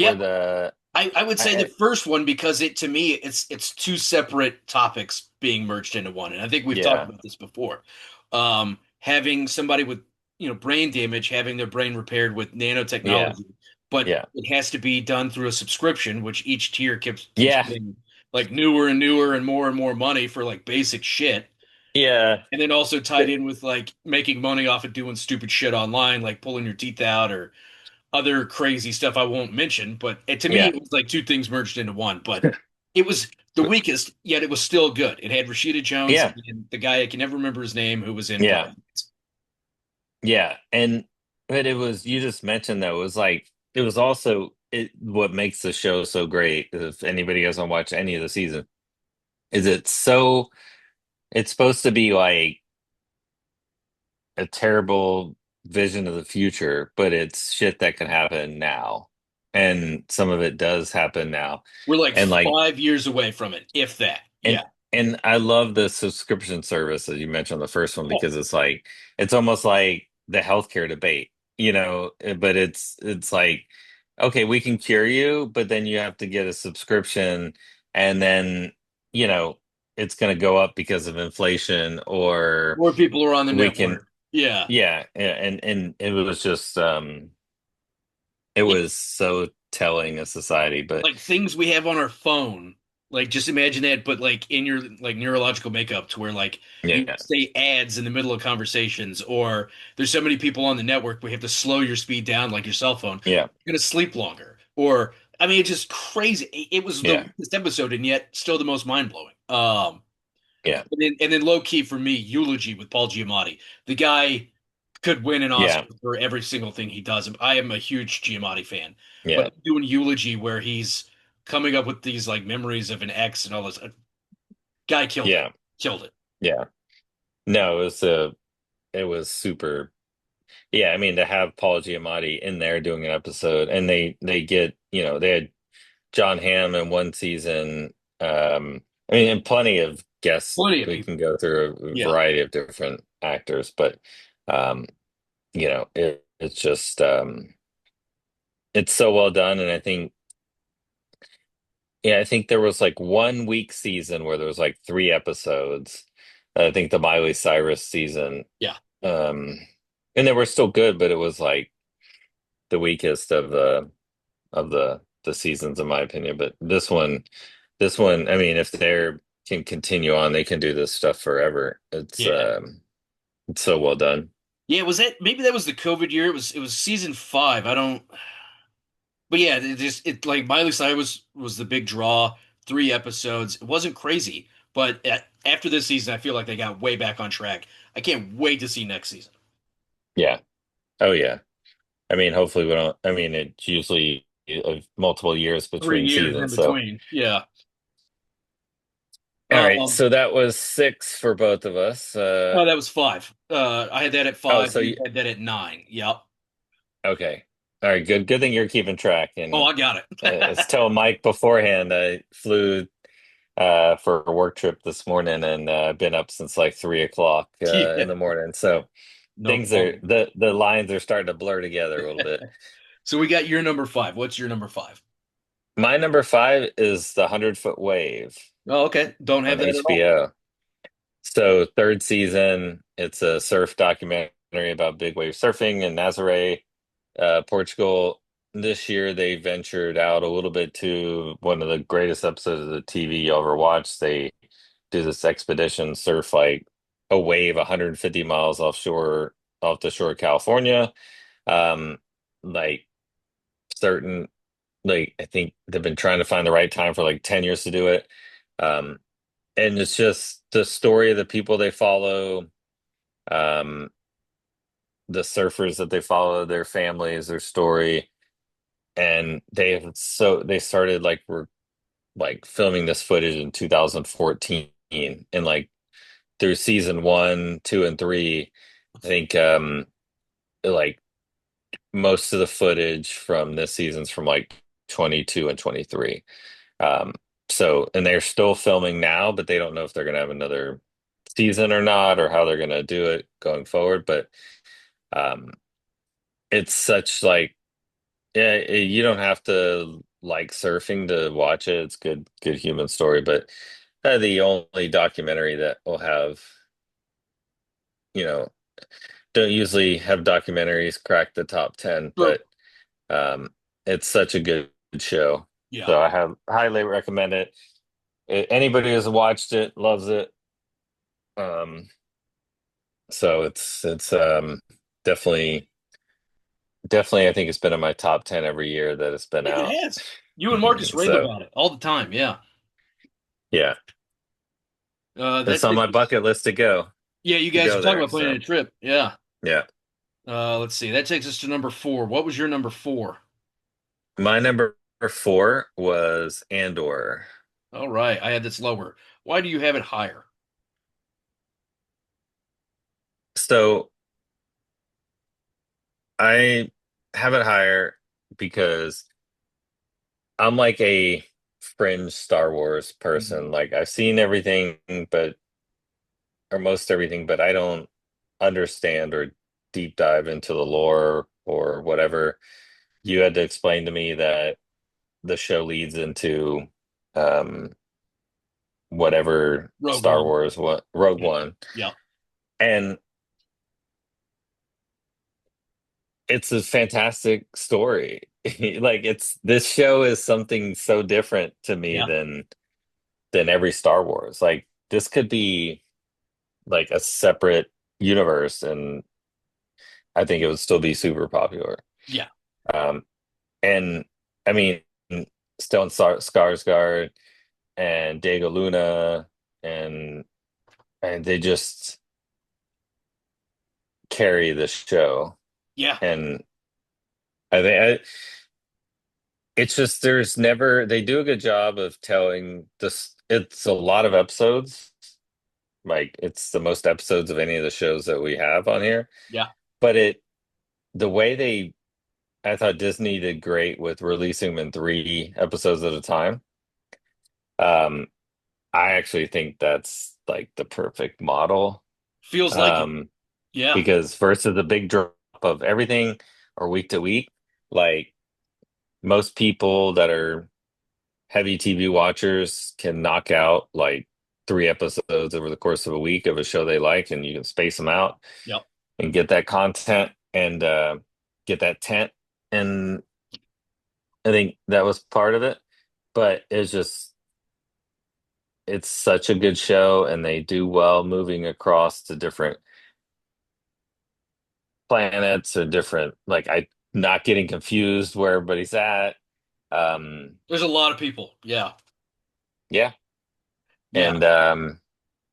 or Yep. the I would say the I first one because it to me it's two separate topics being merged into one. And I think we've talked yeah, about this before. Having somebody with brain damage having their brain repaired with yeah, nanotechnology, but yeah, it has to be done through a subscription, which each tier keeps yeah, getting like newer and newer and more money for like basic shit. yeah, And then also tied in with like making money off of doing stupid shit online, like pulling your teeth out or other crazy stuff I won't mention, but to me, yeah, it was like two things merged into one. But it was the weakest, yet it was still good. It had Rashida Jones yeah, and the guy I can never remember his name who was in yeah, Pockets. yeah. And but it was you just mentioned though, it was like it was also what makes the show so great, if anybody hasn't watched any of the season, is it's supposed to be like a terrible vision of the future, but it's shit that can happen now. And some of it does happen now. We're like And like 5 years away from it, if that. and Yeah. and I love the subscription service that you mentioned on the first one Oh, because it's almost like the healthcare debate, but it's like, okay, we can cure you, but then you have to get a subscription and then, you know, it's gonna go up because of inflation or more people are on the we can network. Yeah. and it was just it Yeah. was so telling of society, but Like things we have on our phone. Like just imagine that, but like in your like neurological makeup to where like you yeah, say ads in the middle of conversations, or there's so many people on the network we have to slow your speed down like your cell phone. yeah, You're gonna sleep longer. Or I mean it's just crazy. It was the yeah, weakest episode and yet still the most mind blowing. yeah, And then low key for me, Eulogy with Paul Giamatti. The guy could win an yeah, Oscar for every single thing he does. I am a huge Giamatti fan, but yeah, doing Eulogy where he's coming up with these like memories of an ex and all this, guy killed it. yeah, Killed it. yeah. No, it was super. Yeah, I mean to have Paul Giamatti in there doing an episode, and they get they had John Hamm in one season. I mean, and plenty of guests. Plenty of We people. can go through a Yeah. variety of different actors, but um, it's just it's so well done, and I think there was like 1 week season where there was like 3 episodes. I think the Miley Cyrus season, Yeah. um, and they were still good, but it was like the weakest of the seasons, in my opinion. But this one, I mean, if they can continue on, they can do this stuff forever. Yeah. It's so well done. Yeah, was that maybe that was the COVID year? It was season 5. I don't but yeah, it like Miley Cyrus was the big draw, 3 episodes. It wasn't crazy, but after this season, I feel like they got way back on track. I can't wait to see next season. Yeah. Oh yeah. I mean, hopefully we don't. I mean, it's usually multiple years Three between years in seasons, so. between. Yeah. All right, Um, so that was 6 for both of us. oh, that was 5. I had that at Oh, 5. so You you had that at 9. Yep. okay. All right, good. Good thing you're keeping track. Oh, And I got I was it. telling Mike beforehand, I flew for a work trip this morning, and I've been up since like 3 o'clock Yeah, in the morning. So no things are problem. the lines are starting to blur together a little bit. So we got your number 5. What's your number 5? My number 5 is the 100 Foot Wave Oh, okay. Don't have on that at all. HBO. So third season, it's a surf documentary about big wave surfing in Nazaré, Portugal. This year, they ventured out a little bit to one of the greatest episodes of the TV you ever watched. They do this expedition, surf like a wave 150 miles off the shore of California. Um, like certain, like I think they've been trying to find the right time for like 10 years to do it. Um, and it's just the story of the people they follow, um, the surfers that they follow, their families, their story, and they started like we're like filming this footage in 2014, and like through season 1, 2, and 3, I think like most of the footage from this season's from like 22 and 23. Um, so, and they're still filming now, but they don't know if they're going to have another season or not, or how they're going to do it going forward. But um, it's such like, yeah, you don't have to like surfing to watch it. It's good human story. But the only documentary that will have, you know, don't usually have documentaries crack the top 10, True. but um, it's such a good show. Yeah. So I have highly recommend it. Anybody who's watched it loves it. Um, so it's definitely definitely I think it's been in my top 10 every year that it's been Yeah, out. it has. You and Marcus rave So about it all the time. Yeah. yeah, it's That on takes my us. bucket list Yeah, you to guys are go talking there. about planning So a trip. Yeah. yeah. Let's see. That takes us to number four. What was your number four? My number four was Andor. All right. I had this lower. Why do you have it higher? So I have it higher because I'm like a fringe Star Wars Mhm. person. Like I've seen everything, but or most everything, but I don't understand or deep dive into the lore or whatever. You had to explain to me that the show leads into um whatever Rogue Star One. Wars what Rogue Yeah. One. Yeah. And it's a fantastic story. Like it's this show is something so different to me Yeah. than every Star Wars. Like this could be like a separate universe and I think it would still be super popular. Yeah. Um, and I mean, Skarsgård and Diego Luna and they just carry the show. Yeah. And I think it's just there's never they do a good job of telling this. It's a lot of episodes. Like it's the most episodes of any of the shows that we have on here. Yeah. But the way I thought Disney did great with releasing them in 3 episodes at a time. Um, I actually think that's like the perfect model. Feels like it. Um, Yeah. because versus the big drop of everything or week to week, like most people that are heavy TV watchers can knock out like 3 episodes over the course of a week of a show they like, and you can space them out Yep. and get that content and get that tent. And I think that was part of it, but it's such a good show, and they do well moving across to different planets or different like I not getting confused where everybody's at. Um, There's a lot of people. Yeah. yeah, Yeah. and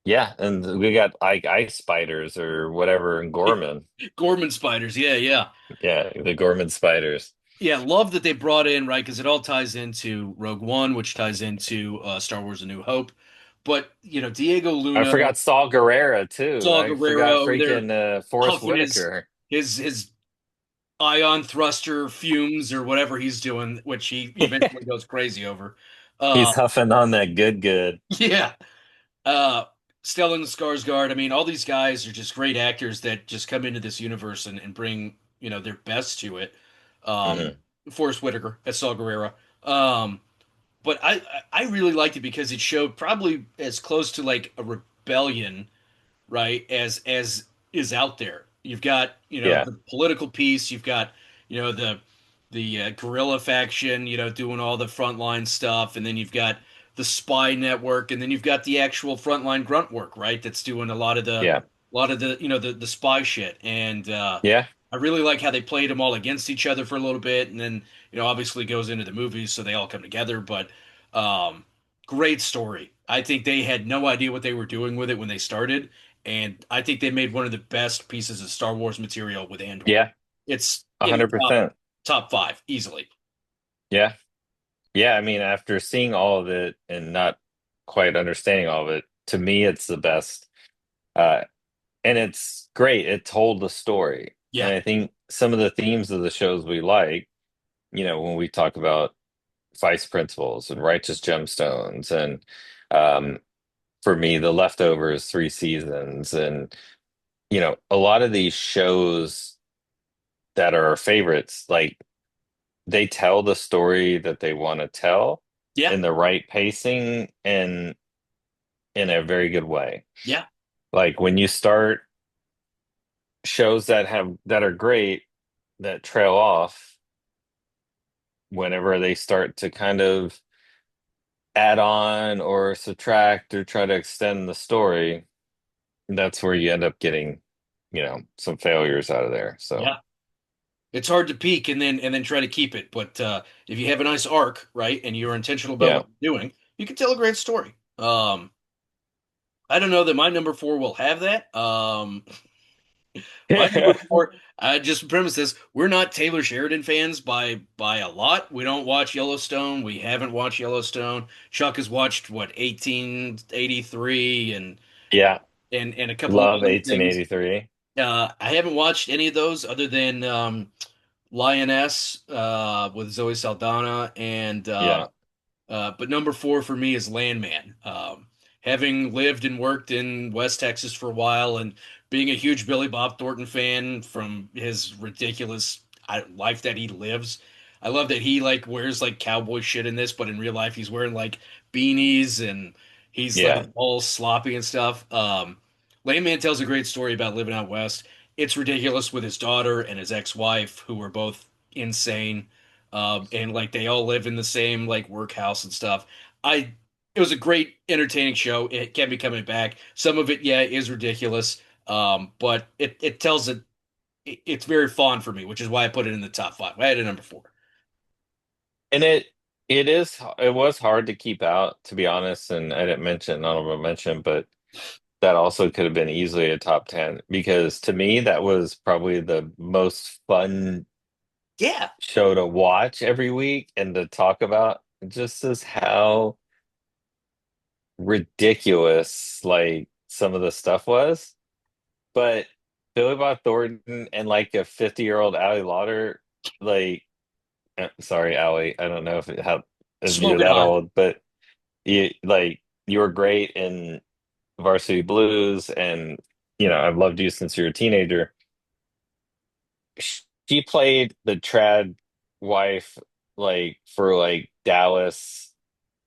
yeah, and we got like ice spiders or whatever in Gorman. Gorman spiders. Yeah. Yeah. Yeah, the Gorman spiders. Yeah. Love that they brought in, right? Because it all ties into Rogue One, which ties into Star Wars A New Hope. But, Diego I Luna, forgot Saul Guerrera too. Saw I Gerrera forgot over there freaking Forrest huffing his Whitaker. his his ion thruster fumes or whatever he's doing, which he eventually goes crazy over. Uh, He's huffing on that good. yeah. Uh, Stellan Skarsgård. I mean, all these guys are just great actors that just come into this universe and bring, their best to it. Um, Hmm. Forrest Whitaker, that's Saw Gerrera. Um, but I really liked it because it showed probably as close to like a rebellion, right, as is out there. You've got, Yeah, the political piece, you've got, the guerrilla faction, doing all the frontline stuff, and then you've got the spy network, and then you've got the actual frontline grunt work, right? That's doing yeah, a lot of the, the spy shit. And yeah, I really like how they played them all against each other for a little bit, and then, obviously goes into the movies, so they all come together. But um, great story. I think they had no idea what they were doing with it when they started, and I think they made one of the best pieces of Star Wars material with Andor. yeah, It's in the 100%. top five easily. Yeah, yeah. I mean, after seeing all of it and not quite understanding all of it, to me, it's the best. Uh, and it's great. It told the story. And Yeah, I think some of the themes of the shows we like, when we talk about Vice Principals and Righteous Gemstones and um for me, The Leftovers, 3 seasons, and a lot of these shows that are our favorites, like they tell the story that they want to tell Yeah, in the right pacing and in a very good way. yeah, Like when you start shows that are great that trail off whenever they start to kind of add on or subtract or try to extend the story, that's where you end up getting, some failures out of there. So, yeah. It's hard to peak and then try to keep it, but if you have a nice arc, right, and you're intentional about yeah. what you're doing, you can tell a great story. I don't know that my number four will have that. My number four, I just premise this: we're not Taylor Sheridan fans by a lot. We don't watch Yellowstone. We haven't watched Yellowstone. Chuck has watched what 1883 Yeah. and a couple of Love other things. 1883. I haven't watched any of those other than Lioness with Zoe Saldana and Yeah. but number four for me is Landman. Having lived and worked in West Texas for a while and being a huge Billy Bob Thornton fan from his ridiculous life that he lives, I love that he like wears like cowboy shit in this, but in real life he's wearing like beanies and he's like Yeah. all sloppy and stuff. Landman tells a great story about living out west. It's ridiculous with his daughter and his ex-wife, who were both insane and like they all live in the same like workhouse and stuff. I It was a great entertaining show. It can be coming back. Some of it, yeah, is ridiculous. But it tells it's very fun for me, which is why I put it in the top five. I had it number four. And it was hard to keep out, to be honest, and I didn't mention honorable mention, but that also could have been easily a top 10 because to me that was probably the most fun Yeah. show to watch every week and to talk about just as how ridiculous like some of the stuff was. But Billy Bob Thornton and like a 50-year-old Ali Lauder, like sorry, Ali, I don't know if you're Smoking that hot. old, but you were great in Varsity Blues and I've loved you since you were a teenager. She played the trad wife like for like Dallas,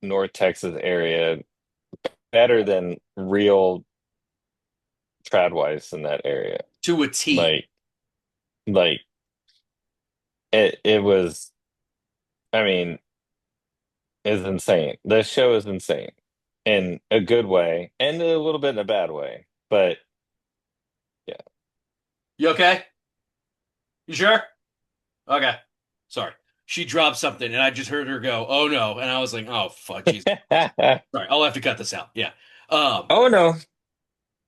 North Texas area better than real trad wives in that area. To a T. Like like it was, I mean, is insane. The show is insane in a good way and a little bit in a bad way. But yeah. You okay? You sure? Okay. Sorry. She dropped something and I just heard her go, "Oh no." And I was like, "Oh fuck, Jesus Christ." Sorry, I'll have to cut this out. Yeah. Um, Oh no.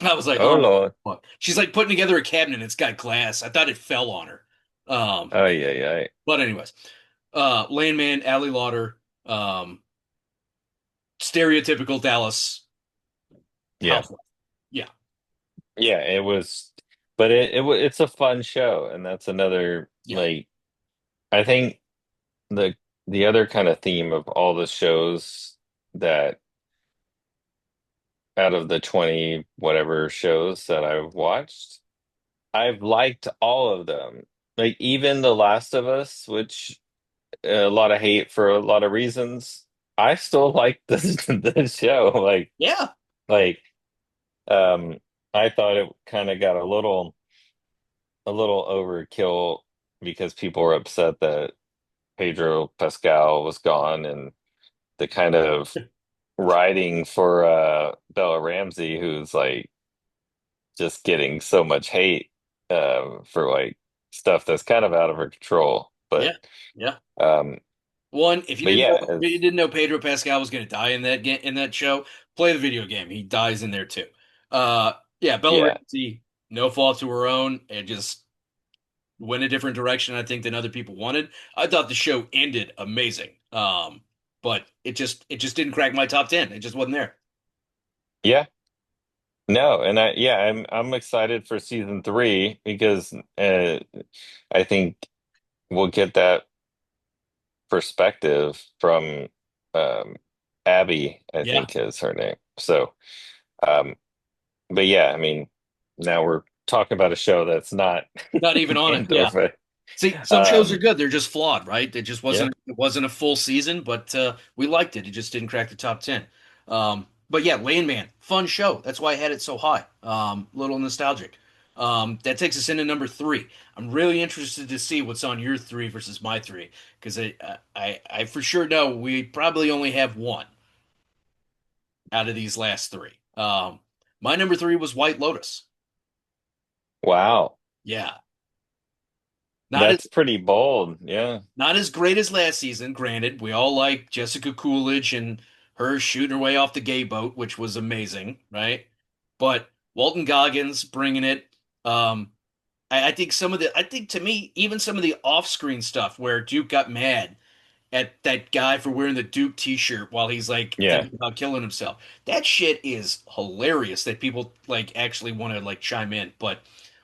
I was like, Oh "Oh Lord. fuck." She's like putting together a cabinet. And it's got glass. I thought it fell on her. Um, Oh yeah, yeah. but anyways, Landman, Ali Lauder, um, stereotypical Dallas Yeah. housewife. Yeah. Yeah, it was, but it's a fun show, and that's another Yeah. like I think the the other kind of theme of all the shows that out of the 20 whatever shows that I've watched, I've liked all of them. Like even The Last of Us, which a lot of hate for a lot of reasons, I still like this the show. Yeah. Like um I thought it kind of got a little overkill because people were upset that Pedro Pascal was gone and the kind of writing for Bella Ramsey, who's like just getting so much hate for like stuff that's kind of out of her control. Yeah. But Yeah. um, One, if you but didn't yeah, know, you didn't know Pedro Pascal was going to die in that game in that show, play the video game. He dies in there too. Yeah, Bella yeah, Ramsey, no fault to her own, and just went a different direction, I think, than other people wanted. I thought the show ended amazing. But it just didn't crack my top 10. It just wasn't there. yeah. No, and I'm excited for season three because I think we'll get that perspective from um, Abby, I Yeah, think is her name. So, um, but yeah, I mean, now we're talking about a show that's not not even on it. Andor, Yeah. but See, some shows are um, good. They're just flawed, right? yeah, It wasn't a full season, but we liked it. It just didn't crack the top 10. But yeah, Landman, fun show. That's why I had it so high. Little nostalgic. That takes us into number three. I'm really interested to see what's on your three versus my three because I for sure know we probably only have one out of these last three. My number three was White Lotus. wow, Yeah, not as that's pretty bold. Yeah, Not as great as last season, granted. We all like Jessica Coolidge and her shooting her way off the gay boat, which was amazing, right? But Walton Goggins bringing it. Um, I think to me, even some of the off-screen stuff where Duke got mad at that guy for wearing the Duke t-shirt while he's like yeah, thinking about killing himself. That shit is hilarious that people like actually want to like chime in. But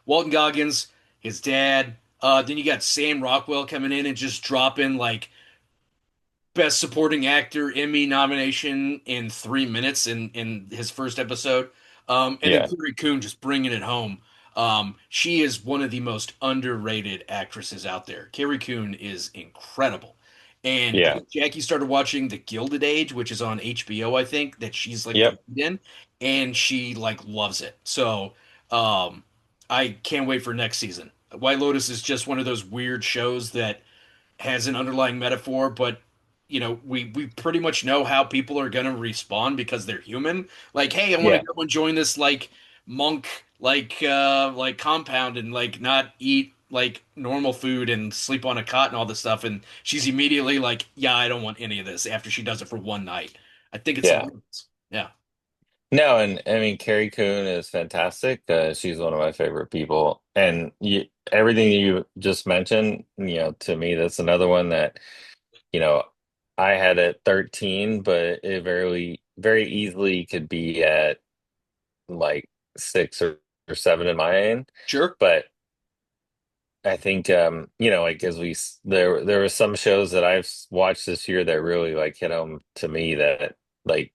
Walton Goggins, his dad, then you got Sam Rockwell coming in and just dropping like Best Supporting Actor Emmy nomination in 3 minutes in his first episode. And then yeah, Carrie Coon just bringing it home. She is one of the most underrated actresses out there. Carrie Coon is incredible. And I yeah, think Jackie started watching The Gilded Age, which is on HBO, I think, that she's like the yep, lead in, and she like loves it. So um, I can't wait for next season. White Lotus is just one of those weird shows that has an underlying metaphor, but we pretty much know how people are gonna respond because they're human. Like, hey, I want to yeah, go and join this like monk like compound and like not eat like normal food and sleep on a cot and all this stuff. And she's immediately like, yeah, I don't want any of this after she does it for one night. I think it's yeah. hilarious. Yeah. No, and I mean Carrie Coon is fantastic. She's one of my favorite people, and everything you just mentioned, to me, that's another one that you know I had at 13, but it very easily could be at like six or seven in my end. Sure. But I think like as there were some shows that watched this year that really like hit home to me that like.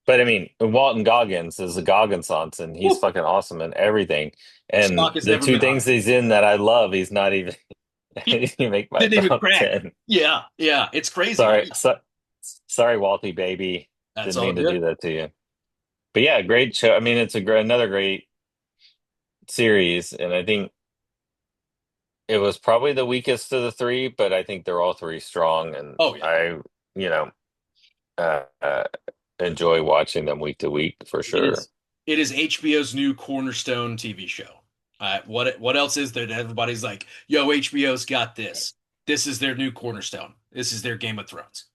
But I mean, Walton Goggins is the Gogginsons, and he's Woo. fucking awesome in everything. And Stock has the never two been things higher. he's in that I love, he's not even He he didn't make my didn't even top crack. 10. Yeah, yeah. It's crazy. Sorry, sorry, Walty baby. That's Didn't all mean to good. do that to you. But yeah, great show. I mean, it's another great series, and I think it was probably the weakest of the three, but I think they're all three strong, and Oh yeah. you know, uh, uh, enjoy watching them week to week for It sure. is it is HBO's new cornerstone TV show. What else is there that everybody's like, yo, HBO's got this. This is their new cornerstone. This is their Game of Thrones.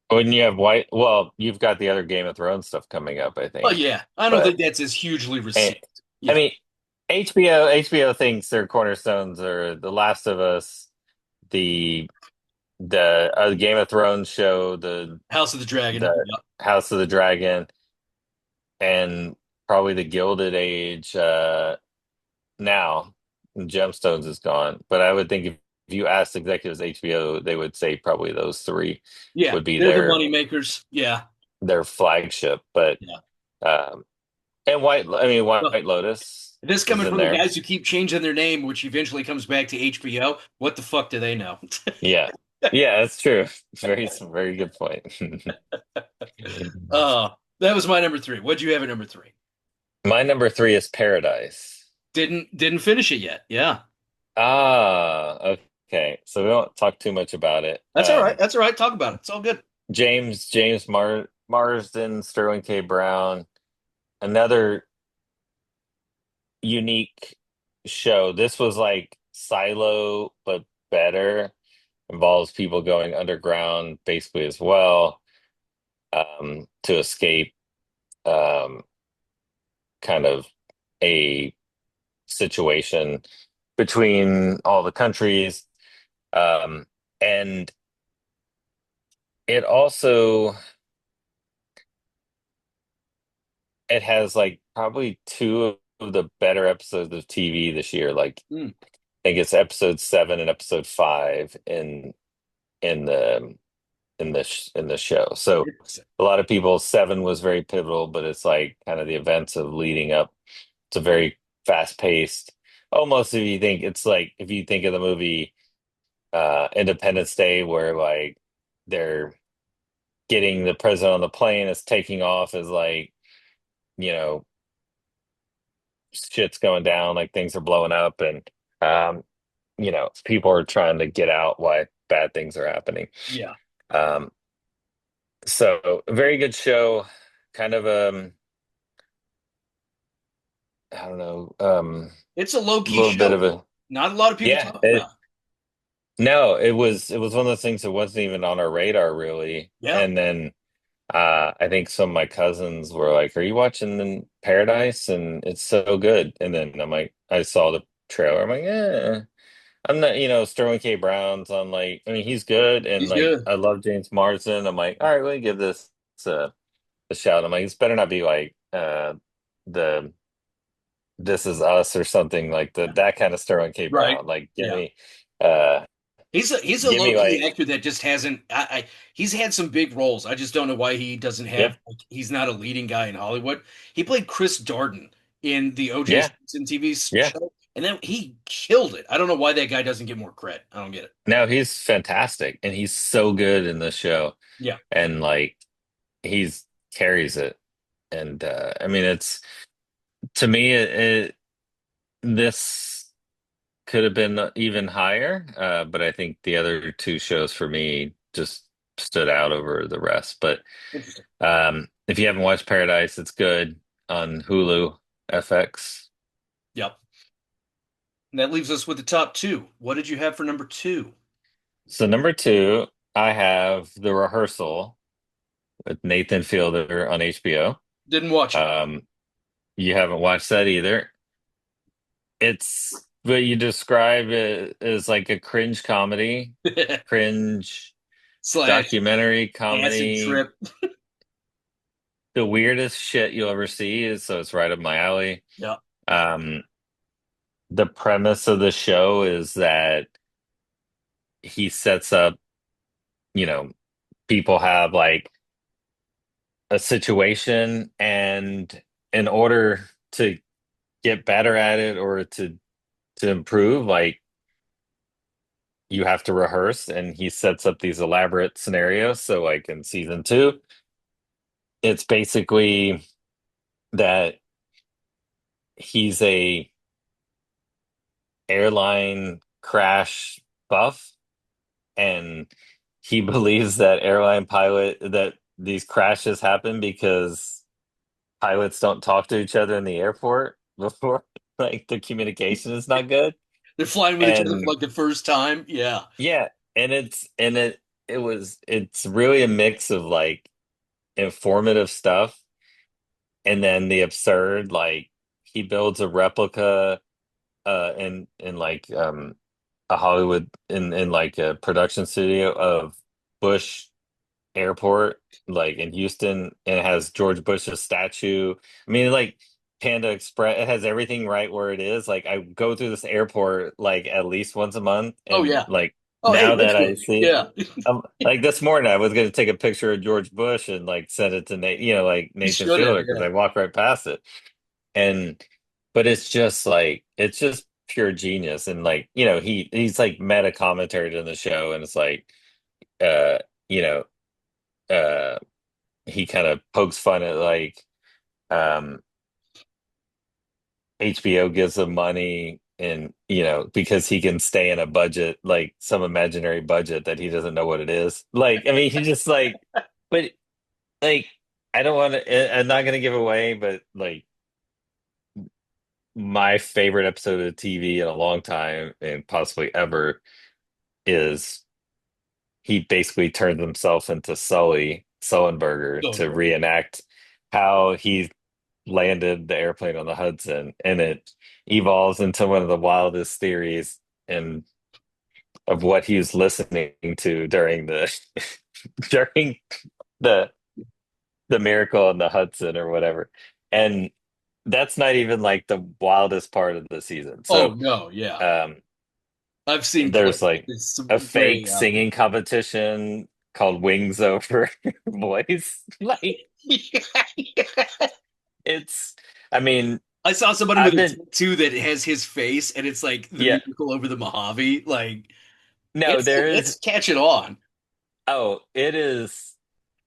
When you have you've got the other Game of Thrones stuff coming up, I Oh think. yeah, I don't think But that's as hugely eh, received. I Yeah, mean, HBO thinks their cornerstones are The Last of Us, the Game of Thrones show, House of the Dragon. the Yep. House of the Dragon, and probably the Gilded Age. Now, Gemstones is gone, but I would think if you asked executives at HBO, they would say probably those three Yeah, would be they're the money makers. Yeah, their flagship. But yeah. um, and Well, White Lotus this is coming in from the there. guys who keep changing their name, which eventually comes back to HBO. What the fuck do they know? Yeah, yeah, that's true. Very good point. Uh, that was my number three. What'd you have at number three? My number three is Paradise. Didn't finish it yet. Yeah. Ah, okay. So we don't talk too much about it. That's all right. That's all right. Talk about it. It's all good. James Marsden, Sterling K. Brown, another unique show. This was like Silo, but better. Involves people going underground basically as well, to escape um, kind of a situation between all the countries. Um, and it also it has like probably two of the better episodes of TV this year. Like Mm, I think it's episode 7 and episode 5 in the in the show. So it's- a lot of people 7 was very pivotal, but it's like kind of the events of leading up. It's a very fast paced. Almost if you think it's like if you think of the movie Independence Day, where like they're getting the president on the plane, is taking off, is like you know shit's going down, like things are blowing up, and um, people are trying to get out why bad things are happening. yeah. Um, so a very good show, kind of I don't know, It's a low a key little bit show of a though. Not a lot of people yeah. talk about. No, it was one of those things that wasn't even on our radar really, Yeah, and then I think some of my cousins were like, "Are you watching Paradise?" And it's so good. And then I'm like, I saw the trailer. I'm like, "Yeah." I'm not, Sterling K. Brown's on like, I mean, he's good, and he's like, good. I love James Marsden. I'm like, all right, let me give this a shout. I'm like, it's better not be like the This Is Us or something like that kind of Sterling K. Right. Brown. Like, Yeah. uh, He's a give low me key like, actor that just hasn't. He's had some big roles. I just don't know why he doesn't yeah, have. Like, he's not a leading guy in Hollywood. He played Chris Darden in the O.J. yeah, Simpson TV yeah. show, and then he killed it. I don't know why that guy doesn't get more credit. I don't get it. No, he's fantastic, and he's so good in the show, Yeah, and like he's carries it. And I mean, it's to me, this could have been even higher, but I think the other two shows for me just stood out over the rest. But interesting. if you haven't watched Paradise, it's good on Hulu FX. Yep. And that leaves us with the top two. What did you have for number two? So number two, I have The Rehearsal with Nathan Fielder on HBO. Didn't watch Um, you haven't watched that either. It's what you describe it as like a cringe comedy, it. cringe Slash documentary acid comedy. trip. The weirdest shit you'll ever see is so it's right up my alley. Yeah. Um, the premise of the show is that he sets up, you know, people have like a situation, and in order to get better at it or to improve, like you have to rehearse, and he sets up these elaborate scenarios. So like in season 2, it's basically that he's a airline crash buff, and he believes that these crashes happen because pilots don't talk to each other in the airport before like the communication is not good. They're flying with each other for And like the first time. Yeah. yeah, and it's really a mix of like informative stuff and then the absurd. Like he builds a replica in like a Hollywood in like a production studio of Bush Airport, like in Houston, and it has George Bush's statue. I mean, like Panda Express, it has everything right where it is. Like I go through this airport like at least once a month, Oh and yeah. like Oh hey, now that I Richmond. see, Yeah. like this morning, I was going to take a picture of George Bush and like send it to like You Nathan should have. Fielder because Yeah. I walked right past it, and but it's just pure genius, and like he's like meta commentary in the show, and it's like uh you know uh he kind of pokes fun at like um HBO gives him money, and because he can stay in a budget, like some imaginary budget that he doesn't know what it is. Like I mean he just like but like I don't want to, I'm not going to give away, but like my favorite episode of TV in a long time and possibly ever is he basically turned himself into Sullenberger to So reenact how he landed the airplane on the Hudson, and it evolves into one of the wildest theories and of what he was listening to during the during the the miracle on the Hudson or whatever. And that's not even like the wildest part of the season. Oh So no, yeah. um, I've seen there's clips. like It's a way fake out there. singing competition called Wings Over Voice. Like Yeah. it's, I mean, I saw somebody I've with a been, tattoo that has his face, and it's like the yeah, musical over the Mojave. Like no, it's there is, it's catching on. oh, it is,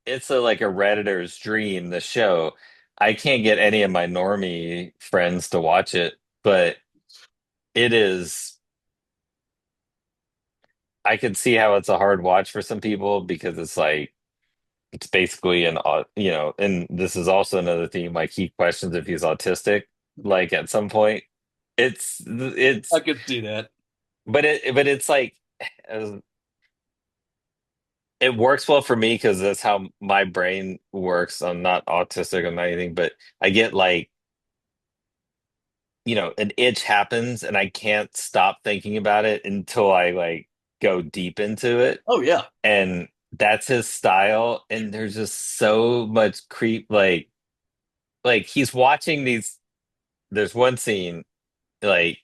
it's a like a Redditor's dream, the show. I can't get any of my normie friends to watch it, but it is, I can see how it's a hard watch for some people because it's like, it's basically and this is also another theme. Like he questions if he's autistic, like at some point. I It's, could see that. but it's like, uh, it works well for me because that's how my brain works. I'm not autistic, I'm not anything, but I get like, an itch happens and I can't stop thinking about it until I like go deep into it. Oh yeah. And that's his style. And there's just so much creep, like he's watching these. There's one scene like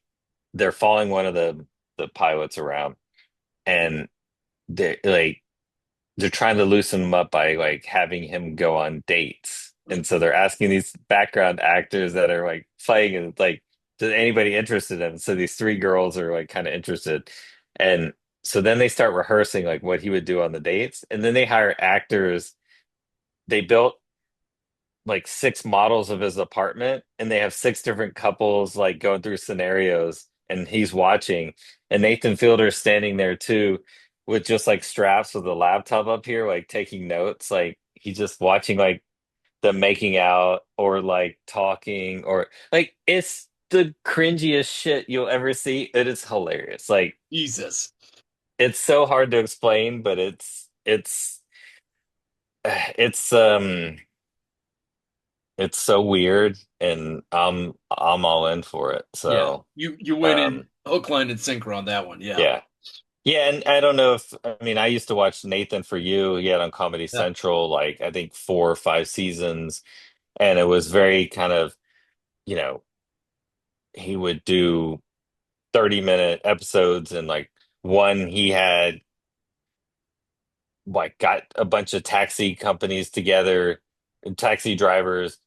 they're following one of the pilots around, and they're trying to loosen him up by like having him go on dates. And so they're asking these background actors that are like playing and like, does anybody interested in him? So these three girls are like kind of interested. And so then they start rehearsing like what he would do on the dates. And then they hire actors. They built like six models of his apartment and they have six different couples like going through scenarios and he's watching and Nathan Fielder's standing there too with just like straps with a laptop up here like taking notes like he's just watching like them making out or like talking or like it's the cringiest shit you'll ever see. It is hilarious. Like Jesus. it's so hard to explain, but it's it's so weird, and I'm all in for it. Yeah. So, You went in um, hook, line, and sinker on that one. Yeah. yeah, yeah. And I don't know if I mean I used to watch Nathan For You. He had on Comedy Yeah. Central like I think 4 or 5 seasons, and it was very kind of you know he would do 30-minute episodes, and like one he had like got a bunch of taxi companies together, taxi drivers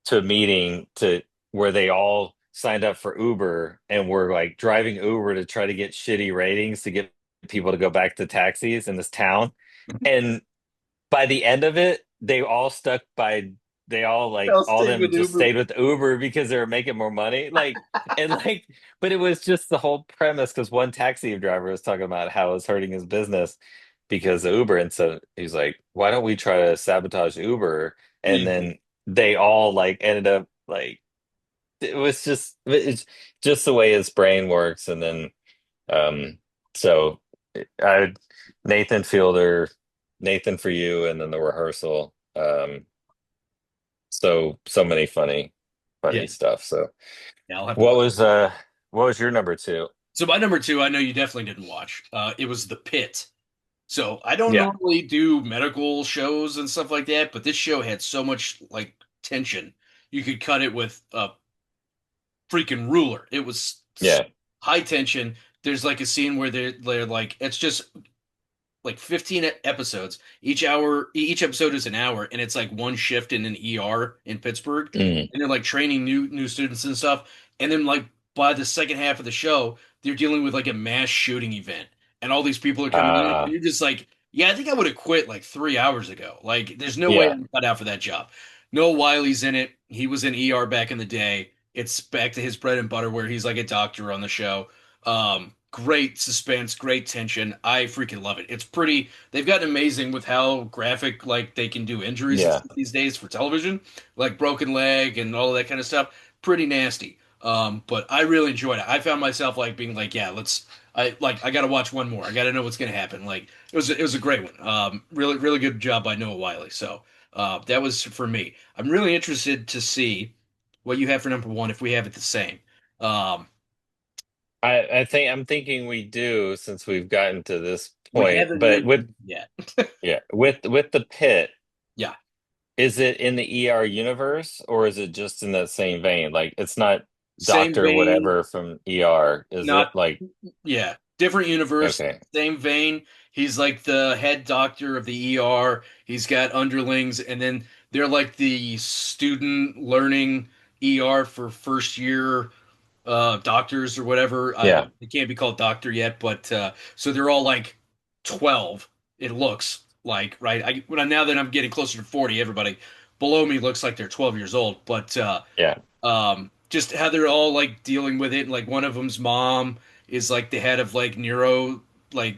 to a meeting to where they all signed up for Uber and were like driving Uber to try to get shitty ratings to get people to go back to taxis in this town. And by the end of it, they all like I'll all stay them with just Uber. stayed with Uber because they were making more money. Like and like but it was just the whole premise because one taxi driver was talking about how it was hurting his business because of Uber. And so he's like, why don't we try to sabotage Uber? And Easy. then they all like ended up like it's just the way his brain works. And then um so I Nathan Fielder, Nathan For You, and then the rehearsal. So many Yeah. funny stuff. So Yeah. I'll have to what watch. was uh what was your number two? So my number two, I know you definitely didn't watch. It was The Pit. So I don't Yeah. normally do medical shows and stuff like that, but this show had so much like tension. You could cut it with a freaking ruler. It was Yeah. high tension. There's like a scene where they're like it's just like 15 episodes. Each episode is an hour, and it's like one shift in an ER in Pittsburgh, Mm. and they're like training new students and stuff. And then like by the second half of the show, they're dealing with like a mass shooting event, and all these people are coming in, and Uh you're just like, yeah, I think I would have quit like 3 hours ago. Like, there's no way yeah. I'm cut out for that job. Noah Wiley's in it. He was in ER back in the day. It's back to his bread and butter where he's like a doctor on the show. Great suspense, great tension. I freaking love it. It's pretty. They've gotten amazing with how graphic like they can do injuries and Yeah. stuff these days for television, like broken leg and all of that kind of stuff. Pretty nasty. But I really enjoyed it. I found myself like being like, yeah, let's. I got to watch one more. I got to know what's gonna happen. Like it was a great one. Really good job by Noah Wiley. So that was for me. I'm really interested to see what you have for number one if we have it the same. Um, I think I'm thinking we do since we've gotten to this we point. haven't But with mentioned yet. yeah, with the pit, Yeah. is it in the ER universe or is it just in that same vein? Like it's not Same Doctor vein, whatever from ER, is it? not Like yeah, different universe, okay. same vein. He's like the head doctor of the ER. He's got underlings, and then they're like the student learning ER for first year doctors or whatever. Yeah. They can't be called doctor yet, but so they're all like 12. It looks like, right? Now that I'm getting closer to 40, everybody below me looks like they're 12 years old. But Yeah. just how they're all like dealing with it. Like one of them's mom is like the head of like neuro like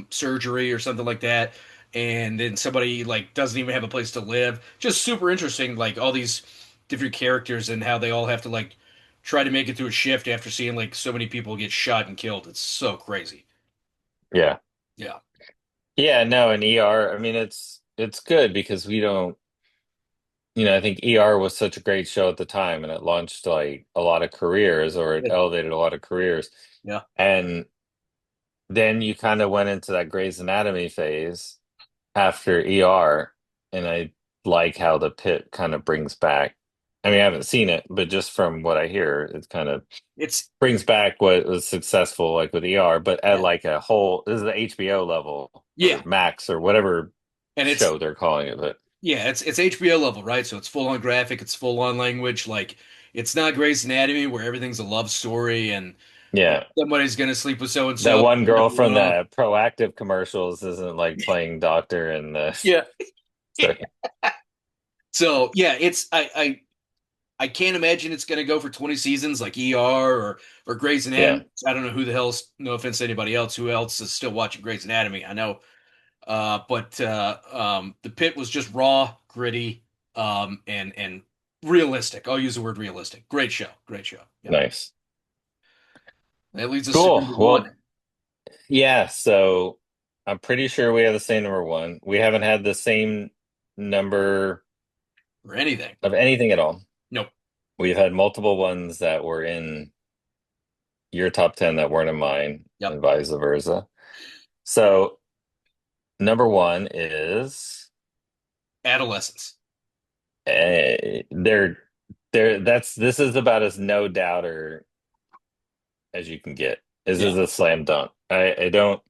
surgery or something like that, and then somebody like doesn't even have a place to live. Just super interesting, like all these different characters and how they all have to like try to make it through a shift after seeing like so many people get shot and killed. It's so crazy. Yeah. Yeah. Yeah, no, in ER, I mean it's good because we don't, I think ER was such a great show at the time and it launched like a lot of careers or it elevated a lot of careers. Yeah. And then you kind of went into that Grey's Anatomy phase after ER, and I like how the pit kind of brings back. I mean, I haven't seen it, but just from what I hear, it kind of It's brings back what was successful, like with ER, but at yeah. like a whole, this is the HBO level or Yeah. Max or whatever And it's show they're calling it. But yeah, it's HBO level, right? So it's full on graphic, it's full on language. Like it's not Grey's Anatomy where everything's a love story and yeah, somebody's gonna sleep with so and that so. one girl from the proactive commercials isn't like playing doctor and Yeah. so, So yeah, I can't imagine it's gonna go for 20 seasons like ER or Grey's yeah, Anatomy. I don't know who the hell's no offense to anybody else who else is still watching Grey's Anatomy. I know, but the pit was just raw, gritty, and realistic. I'll use the word realistic. Great show, great show. Yeah, nice. that leads us to Cool. number Well, one yeah, so I'm pretty sure we have the same number one. We haven't had the same number or anything. of anything at all. Nope. We've had multiple ones that were in your top 10 that weren't in mine, Yep. and vice versa. So, number one is Adolescence. they're this is about as no doubter as you can get. This Yeah. is a slam dunk. I don't,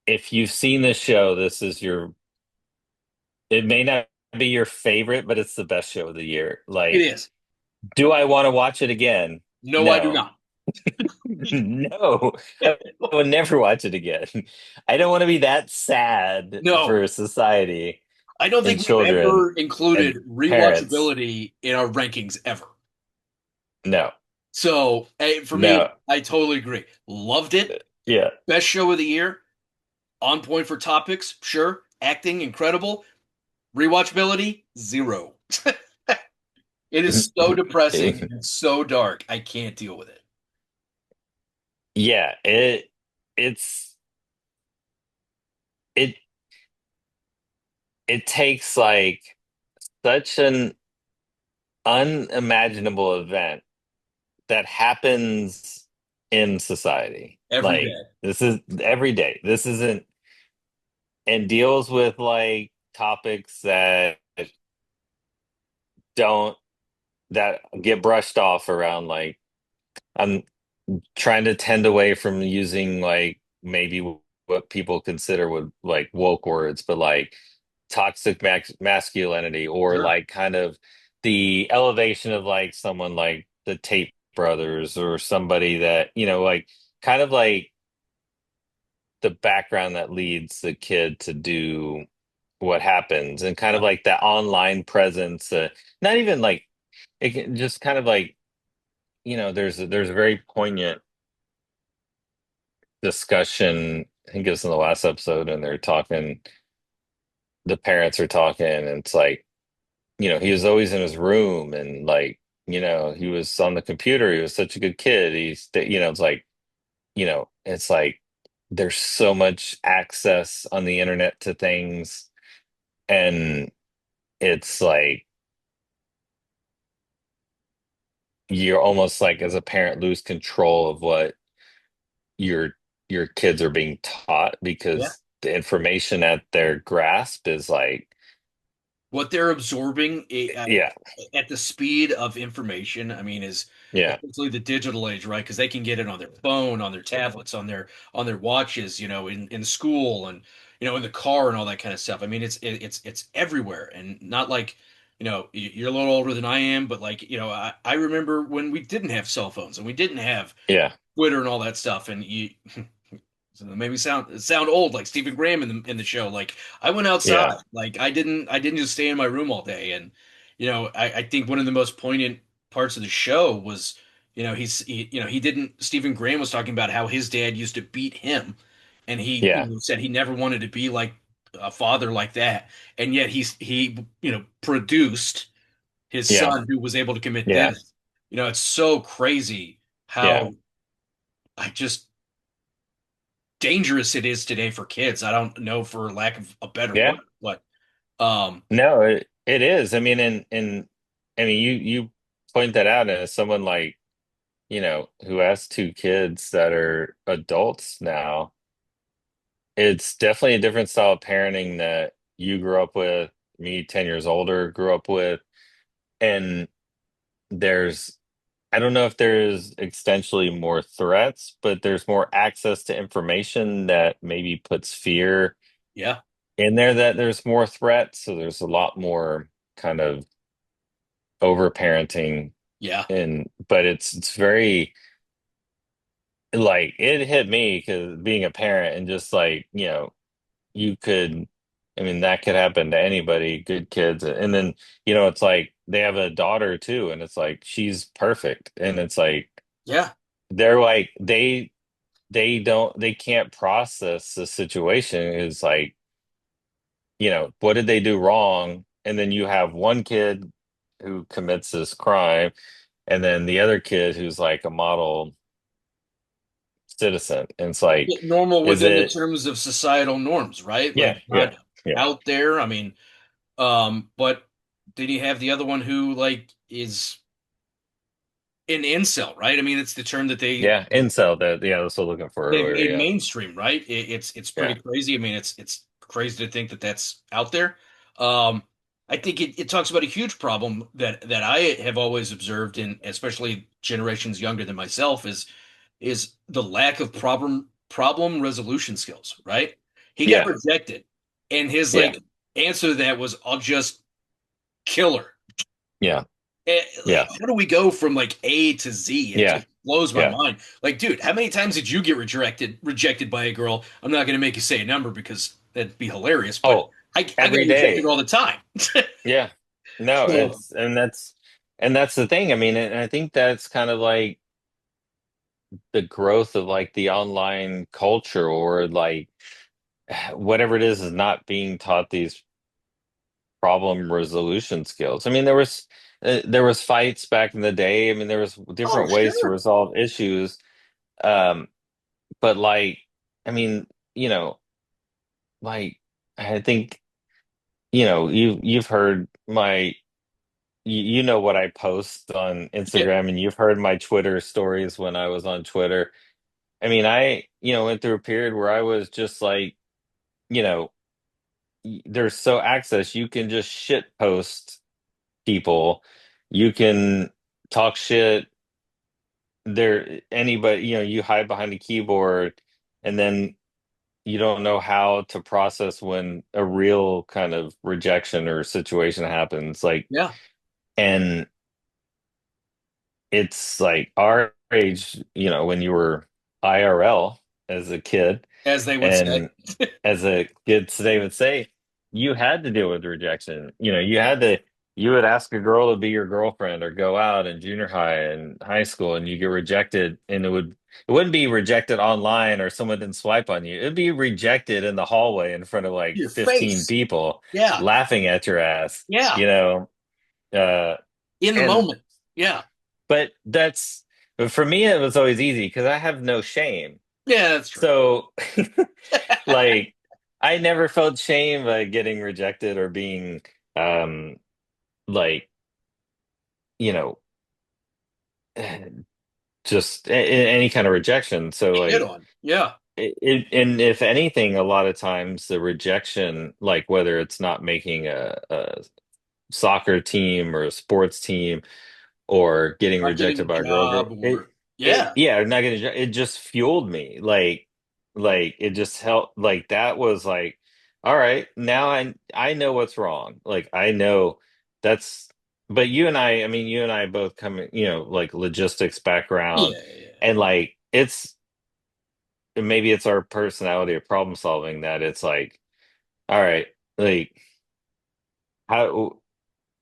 if you've seen this show, this is your, it may not be your favorite, but it's the best show of the year. It Like, is. do I want to watch it again? No, I do No. not. No. I would never watch it again. I don't want to be that sad No, for society I don't and think we've children ever included and parents. rewatchability in our rankings ever. No. So for me, No. I totally agree. Loved it. Yeah. Best show of the year. On point for topics, sure. Acting incredible. Rewatchability zero. It is so depressing and so dark. I can't deal with it. Yeah, it's it it takes like such an unimaginable event that happens in society. Every Like day. this is every day. This isn't and deals with like topics that don't that get brushed off around like I'm trying to tend away from using like maybe what people consider would like woke words, but like toxic masculinity or Sure. like kind of the elevation of like someone like the Tate brothers or somebody that, like kind of like the background that leads the kid to do what happens and kind of Yeah. like that online presence, not even like it can just kind of like, there's a very poignant discussion. I think it was in the last episode, and they're talking. The parents are talking, and it's like, he was always in his room, and like, he was on the computer. He was such a good kid. It's like there's so much access on the internet to things, and it's like you're almost like as a parent lose control of what your your kids are being taught Yeah. because the information at their grasp is like, What they're absorbing yeah, at the speed of information, I mean, is yeah, essentially the digital age, right? Because they can get it on their phone, on their tablets, on their watches, in school and in the car and all that kind of stuff. I mean, it's everywhere, and not like you're a little older than I am, but like I remember when we didn't have cell phones and we didn't have yeah, Twitter and all that stuff, and you so it made me sound old, like Stephen Graham in the show. Like I went outside, yeah, like I didn't just stay in my room all day. And I think one of the most poignant parts of the show was, he didn't. Stephen Graham was talking about how his dad used to beat him, and he yeah, said he never wanted to be like a father like that, and yet he produced his yeah, son who was able to commit yeah, this. It's so crazy yeah, how I just dangerous it is today for kids. I don't know for lack of a better yeah. word, but um, No, it is. I mean, and I mean, you point that out, and as someone like, who has two kids that are adults now, it's definitely a different style of parenting that you grew up with, me 10 years older grew up with. And there's, I don't know if there's extensionally more threats, but there's more access to information that maybe puts fear yeah, in there that there's more threats. So there's a lot more kind of over parenting, yeah, and but it's very like it hit me because being a parent and just like, you could, I mean, that could happen to anybody, good kids. And then, it's like they have a daughter too, and it's like she's perfect. And it's like yeah, they're like they can't process the situation. Is like, what did they do wrong? And then you have one kid who commits this crime, and then the other kid who's like a model citizen. And it's like, normal is within the it? terms of societal norms, right? Yeah, Like yeah, not yeah, out there. I mean, but did he have the other one who like is an incel, right? I mean, it's the term that yeah. Incel, that, yeah, that's what I'm looking for they've earlier. made Yeah, mainstream, right? It's yeah, pretty crazy. I mean, it's crazy to think that that's out there. I think it talks about a huge problem that I have always observed, in especially generations younger than myself, is the lack of problem resolution skills, right? He got yeah, rejected, and his yeah, like answer to that was, "I'll just kill her." yeah, Like, yeah, how do we go from like A to Z? It yeah, just blows my yeah. mind. Like, dude, how many times did you get rejected by a girl? I'm not going to make you say a number because that'd be hilarious, but Oh, I got every rejected day. all the time. Yeah. No, So, and that's the thing. I mean, and I think that's kind of like the growth of like the online culture, or like whatever it is not being taught these problem resolution skills. I mean, there was fights back in the day. I mean, there was oh, different ways to sure. resolve issues. Um, but like, I mean, you know, like I think, you've heard you know what I post on Yeah, Instagram, and you've heard my Twitter stories when I was on Twitter. I mean, I, went through a period where I was just like, you know, there's so access, you can just shit post people. You can talk shit there, anybody, you hide behind a keyboard, and then you don't know how to process when a real kind of rejection or situation happens. Like, yeah, and it's like our age, when you were IRL as a kid, as they would say. and as a kid today would say, you had to deal with rejection. You would ask a girl to be your girlfriend or go out in junior high and high school, and you get rejected, and it wouldn't be rejected online or someone didn't swipe on you. It'd be rejected in the hallway in front of like Your 15 face. people Yeah, laughing at your ass, yeah. uh, In the and moment. Yeah, but for me, it was always easy because I have no shame. yeah, that's true. So, like, I never felt shame by getting rejected or being, um, like, you know, just any kind of rejection. So, Shit like, on. Yeah, and if anything, a lot of times the rejection, like whether it's not making a soccer team or a sports team or getting Not getting a rejected by a girl, job it or it yeah, yeah, not getting it just fueled me. Like it just helped. Like that was like, all right, now I know what's wrong. Like I know that's. But I mean, you and I both come, like logistics background, yeah, yeah, and like maybe it's our personality of problem solving that it's like, all right, like how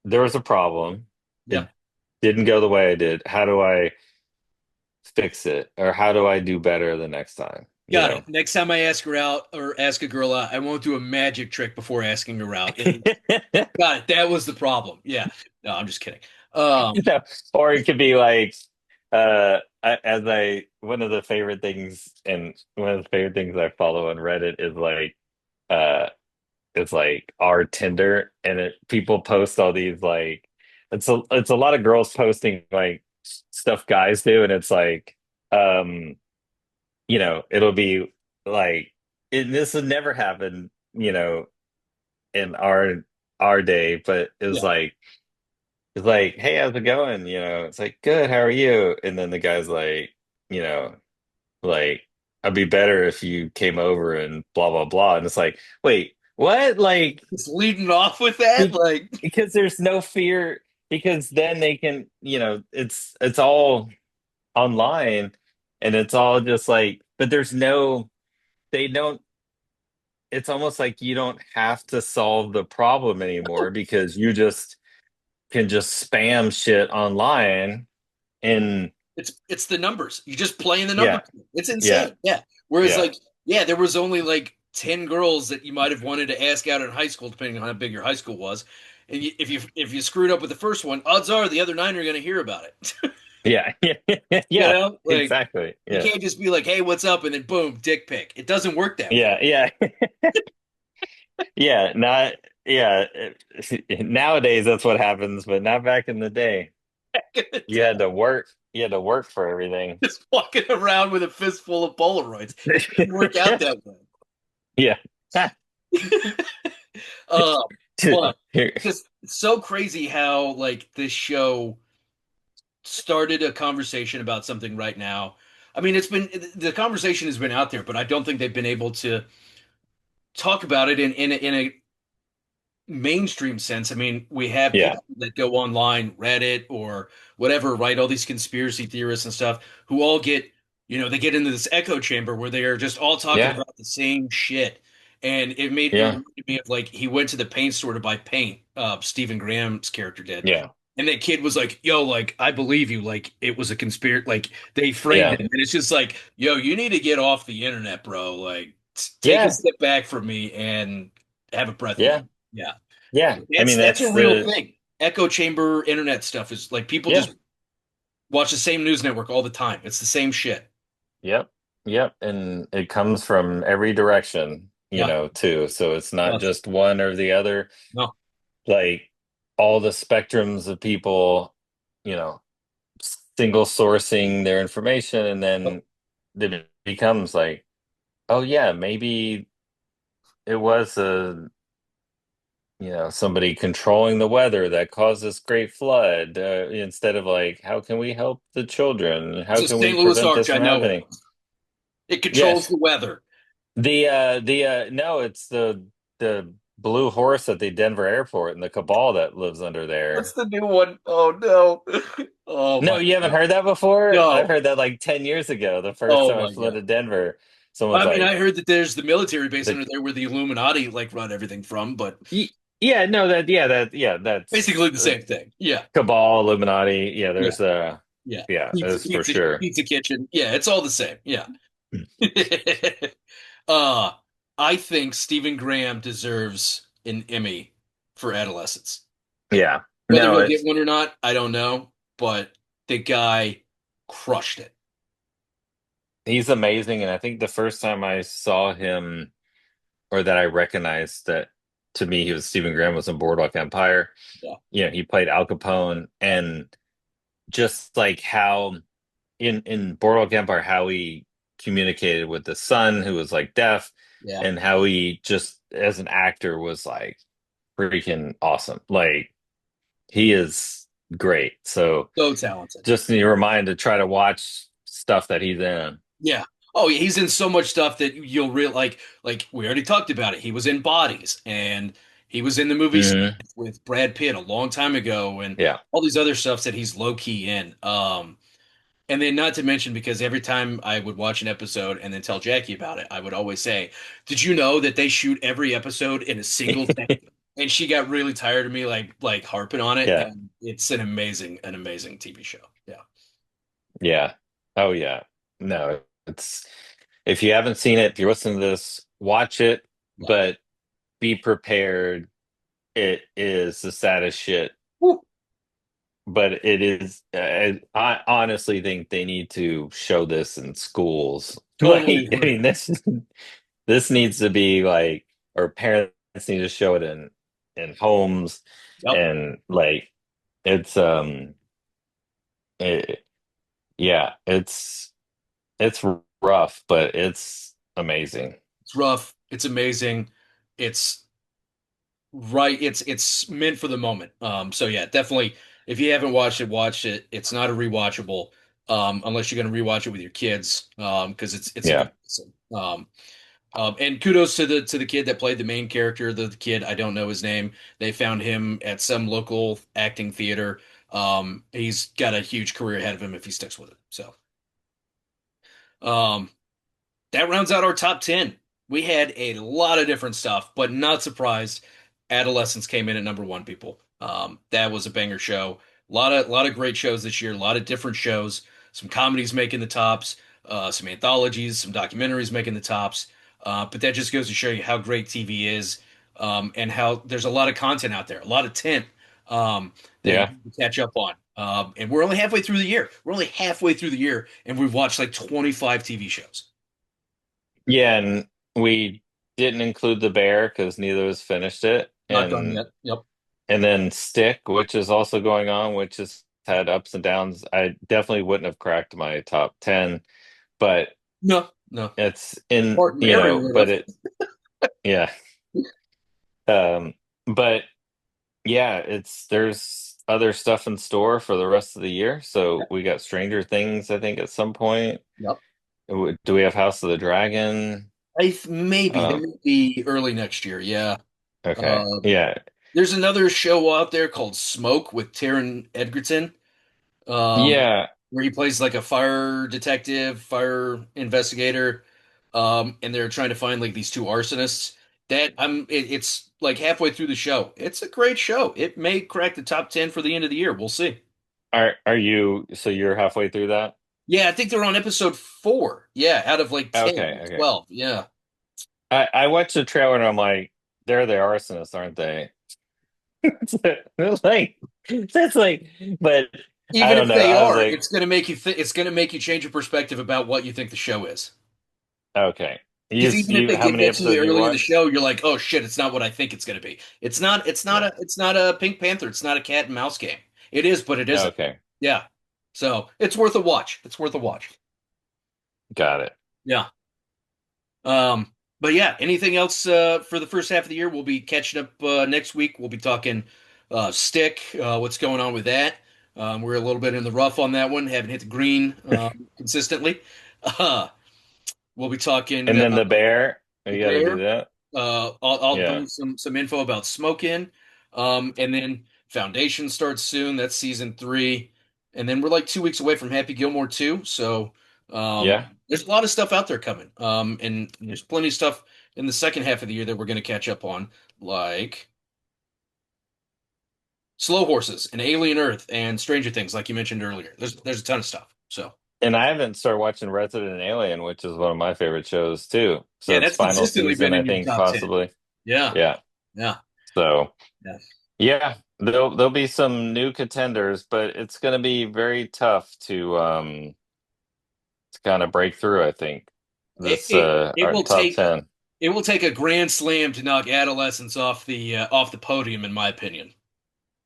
there was a problem. It yep. didn't go the way I did. How do I fix it? Or how do I do better the next time? You Got know? it. Next time I ask her out or ask a girl out, I won't do a magic trick before asking her out. Got it. That was the problem. Yeah. No, I'm just kidding. You know, or it could be like as I one of the favorite things and one of the favorite things I follow on Reddit uh is like our Tinder and people post all these like it's a lot of girls posting like stuff guys do and it's like um it'll be like this would never happen in our day but Yeah. it's like hey how's it going it's like good how are you and then the guy's like you know like I'd be better if you came over and blah blah blah and it's like wait what like Just leading off with that, be- like because there's no fear because then they can it's all online and it's all just like but there's no they don't it's almost like you don't have to solve the problem anymore because you just can just spam shit online and it's the numbers. You just playing the numbers. yeah It's yeah insane. Yeah. Whereas yeah like, yeah, there was only like 10 girls that you might have wanted to ask out in high school, depending on how big your high school was. And if you screwed up with the first one, odds are the other nine are going to hear about it. yeah You yeah know, like exactly you yeah can't just be like, "Hey, what's up?" and then boom, dick pic. It doesn't work that way. yeah yeah yeah not yeah nowadays that's what happens but not back in the day you had to work for everything Just walking around with a fistful of Polaroids. It didn't work out that yeah way. uh, but Here. just it's so crazy how like this show started a conversation about something right now. I mean, the conversation has been out there, but I don't think they've been able to talk about it in a mainstream sense. I mean, we have Yeah. people that go online, Reddit or whatever, write all these conspiracy theorists and stuff who all get, they get into this echo chamber where they are just all talking Yeah. about the same shit. And it Yeah. reminded me of like he went to the paint store to buy paint, Stephen Graham's character did. Yeah. And that kid was like, yo, like, I believe you. Like, it was a conspiracy. Like, they framed Yeah. him. And it's just like, yo, you need to get off the internet, bro. Like, take a Yeah. step back from me and have a breath Yeah. mint. Yeah. Yeah. I That's mean, that's that's a real the, thing. Echo chamber internet stuff is like people yeah. just watch the same news network all the time. It's the same shit. Yep. Yep. And it comes from every direction, Yeah. too. So it's not Yes. just one or the other. No. Like all the spectrums of people, you know, single sourcing their information. And then it becomes like, oh, yeah, maybe it was somebody controlling the weather that caused this great flood instead of like, how can we help the children? It's How a can we St. Louis prevent Arch. this I from know it. happening? It controls Yes. the weather. No, it's the blue horse at the Denver airport and the cabal that lives under What's there. the new one? Oh no. Oh No, my you haven't God. heard that before? I No. heard that like 10 years ago, the first Oh time I my flew God. to Denver. Someone's I mean, like, I heard that there's the military base the under there where the Illuminati like run everything from, but yeah, no, that's basically the same thing. Yeah. cabal, Illuminati. Yeah, Yeah. there's Yeah. yeah, Pizza, that's for pizza, sure. pizza kitchen. Yeah, it's all the same. Yeah. uh, I think Stephen Graham deserves an Emmy for Adolescence. Yeah. Whether No, he'll get it's one or not, I don't know, but the guy crushed it. he's amazing, and I think the first time I saw him or that I recognized that to me he was Stephen Graham was in Boardwalk Empire. Yeah. He played Al Capone, and just like how in Boardwalk Empire how he communicated with the son who was like deaf, Yeah. and how he just as an actor was like freaking awesome. Like he is great. So So talented. just need a reminder to try to watch stuff that he's in. Yeah. Oh, yeah, he's in so much stuff that you'll real like we already talked about it. He was in Bodies and he was in the movie Hmm. with Brad Pitt a long time ago and Yeah. all these other stuffs that he's low key in. And then not to mention because every time I would watch an episode and then tell Jackie about it, I would always say, "Did you know that they shoot every episode in a single take?" And she got really tired of me like harping on it. Yeah. And it's an amazing TV show. Yeah. Yeah. Oh yeah. No, it's if you haven't seen it, if you're listening to this, watch it, Yeah. but be prepared. It is the saddest shit, Woo. but it is. I honestly think they need to show this in schools. Like, Totally I agree. mean, this needs to be like, or parents need to show it in homes, Yep. and like it's it, yeah, it's rough, but it's amazing. It's rough. It's amazing. It's right. It's meant for the moment. So yeah, definitely. If you haven't watched it, watch it. It's not a rewatchable, unless you're going to rewatch it with your kids, because it's a Yeah, good listen. And kudos to the kid that played the main character. The kid, I don't know his name. They found him at some local acting theater. He's got a huge career ahead of him if he sticks with it. So, um, that rounds out our top 10. We had a lot of different stuff, but not surprised. Adolescence came in at number one, people. That was a banger show. A lot of great shows this year, a lot of different shows. Some comedies making the tops, some anthologies, some documentaries making the tops. But that just goes to show you how great TV is, and how there's a lot of content out there, a lot of tent that you yeah, can catch up on. And we're only halfway through the year. We're only halfway through the year, and we've watched like 25 TV shows. yeah. And we didn't include the bear because neither of us finished it, Not done yet. Yep. and then Stick, which is also going on, which has had ups and downs. I definitely wouldn't have cracked my top 10, but No, no. it's in, Martin Mary would but have. it, yeah. Um, but yeah, there's other stuff in store for the rest of the year. So we got Stranger Things, I think, at some point. Yep. Do we have House of the Dragon? Maybe that Um, may be early next year. Yeah. okay. Uh, Yeah. there's another show out there called Smoke with Taron Egerton, um, Yeah. where he plays like a fire detective, fire investigator, and they're trying to find like these two arsonists. It's like halfway through the show. It's a great show. It may crack the top 10 for the end of the year. We'll see. Are you, so you're halfway through that? Yeah, I think they're on episode 4. Yeah, out of like 10 Okay, or okay. 12. Yeah. I watched the trailer and I'm like, they're the arsonists, aren't they? It's like, that's like, but I Even don't if know. they I was are, like, it's going to make you it's going to make you change your perspective about what you think the show is. okay. Because even if they How get many that to you episodes you early in the watched? show, you're like, "Oh shit, it's not what I think it's going to be." Yeah. It's not a Pink Panther. It's not a cat and mouse game. It is, but it isn't. Okay. Yeah. So it's worth a watch. It's worth a watch. Got it. Yeah. But yeah, anything else for the first half of the year? We'll be catching up next week. We'll be talking Stick, what's going on with that. We're a little bit in the rough on that one. Haven't hit the green consistently. Uh, we'll be talking And then the bear, the you got to do Bear. that. I'll Yeah. bring some info about Smokin'. And then Foundation starts soon. That's season 3. And then we're like 2 weeks away from Happy Gilmore 2. So Yeah. there's a lot of stuff out there coming. And there's plenty of stuff in the second half of the year that we're going to catch up on, like Slow Horses and Alien Earth and Stranger Things, like you mentioned earlier. There's a ton of stuff. So And I haven't started watching Resident Alien, which is one of my favorite shows too. So yeah, it's that's final consistently season, been I in your think, top 10. possibly. Yeah, Yeah. yeah, So yeah. yeah, there'll be some new contenders, but it's going to be very tough to kind of break through, I think. This It our will top take 10. it will take a grand slam to knock Adolescence off the podium, in my opinion.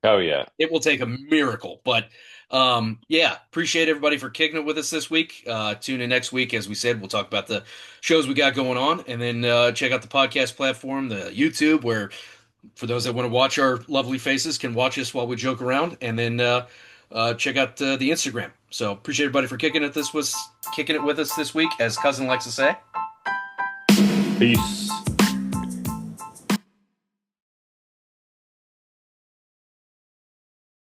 Oh yeah. It will take a miracle, but Yeah, appreciate everybody for kicking it with us this week. Tune in next week. As we said, we'll talk about the shows we got going on, and then check out the podcast platform, the YouTube, where for those that want to watch our lovely faces can watch us while we joke around, and then check out the Instagram. So appreciate everybody for kicking it with us this week, as cousin likes to say. Peace.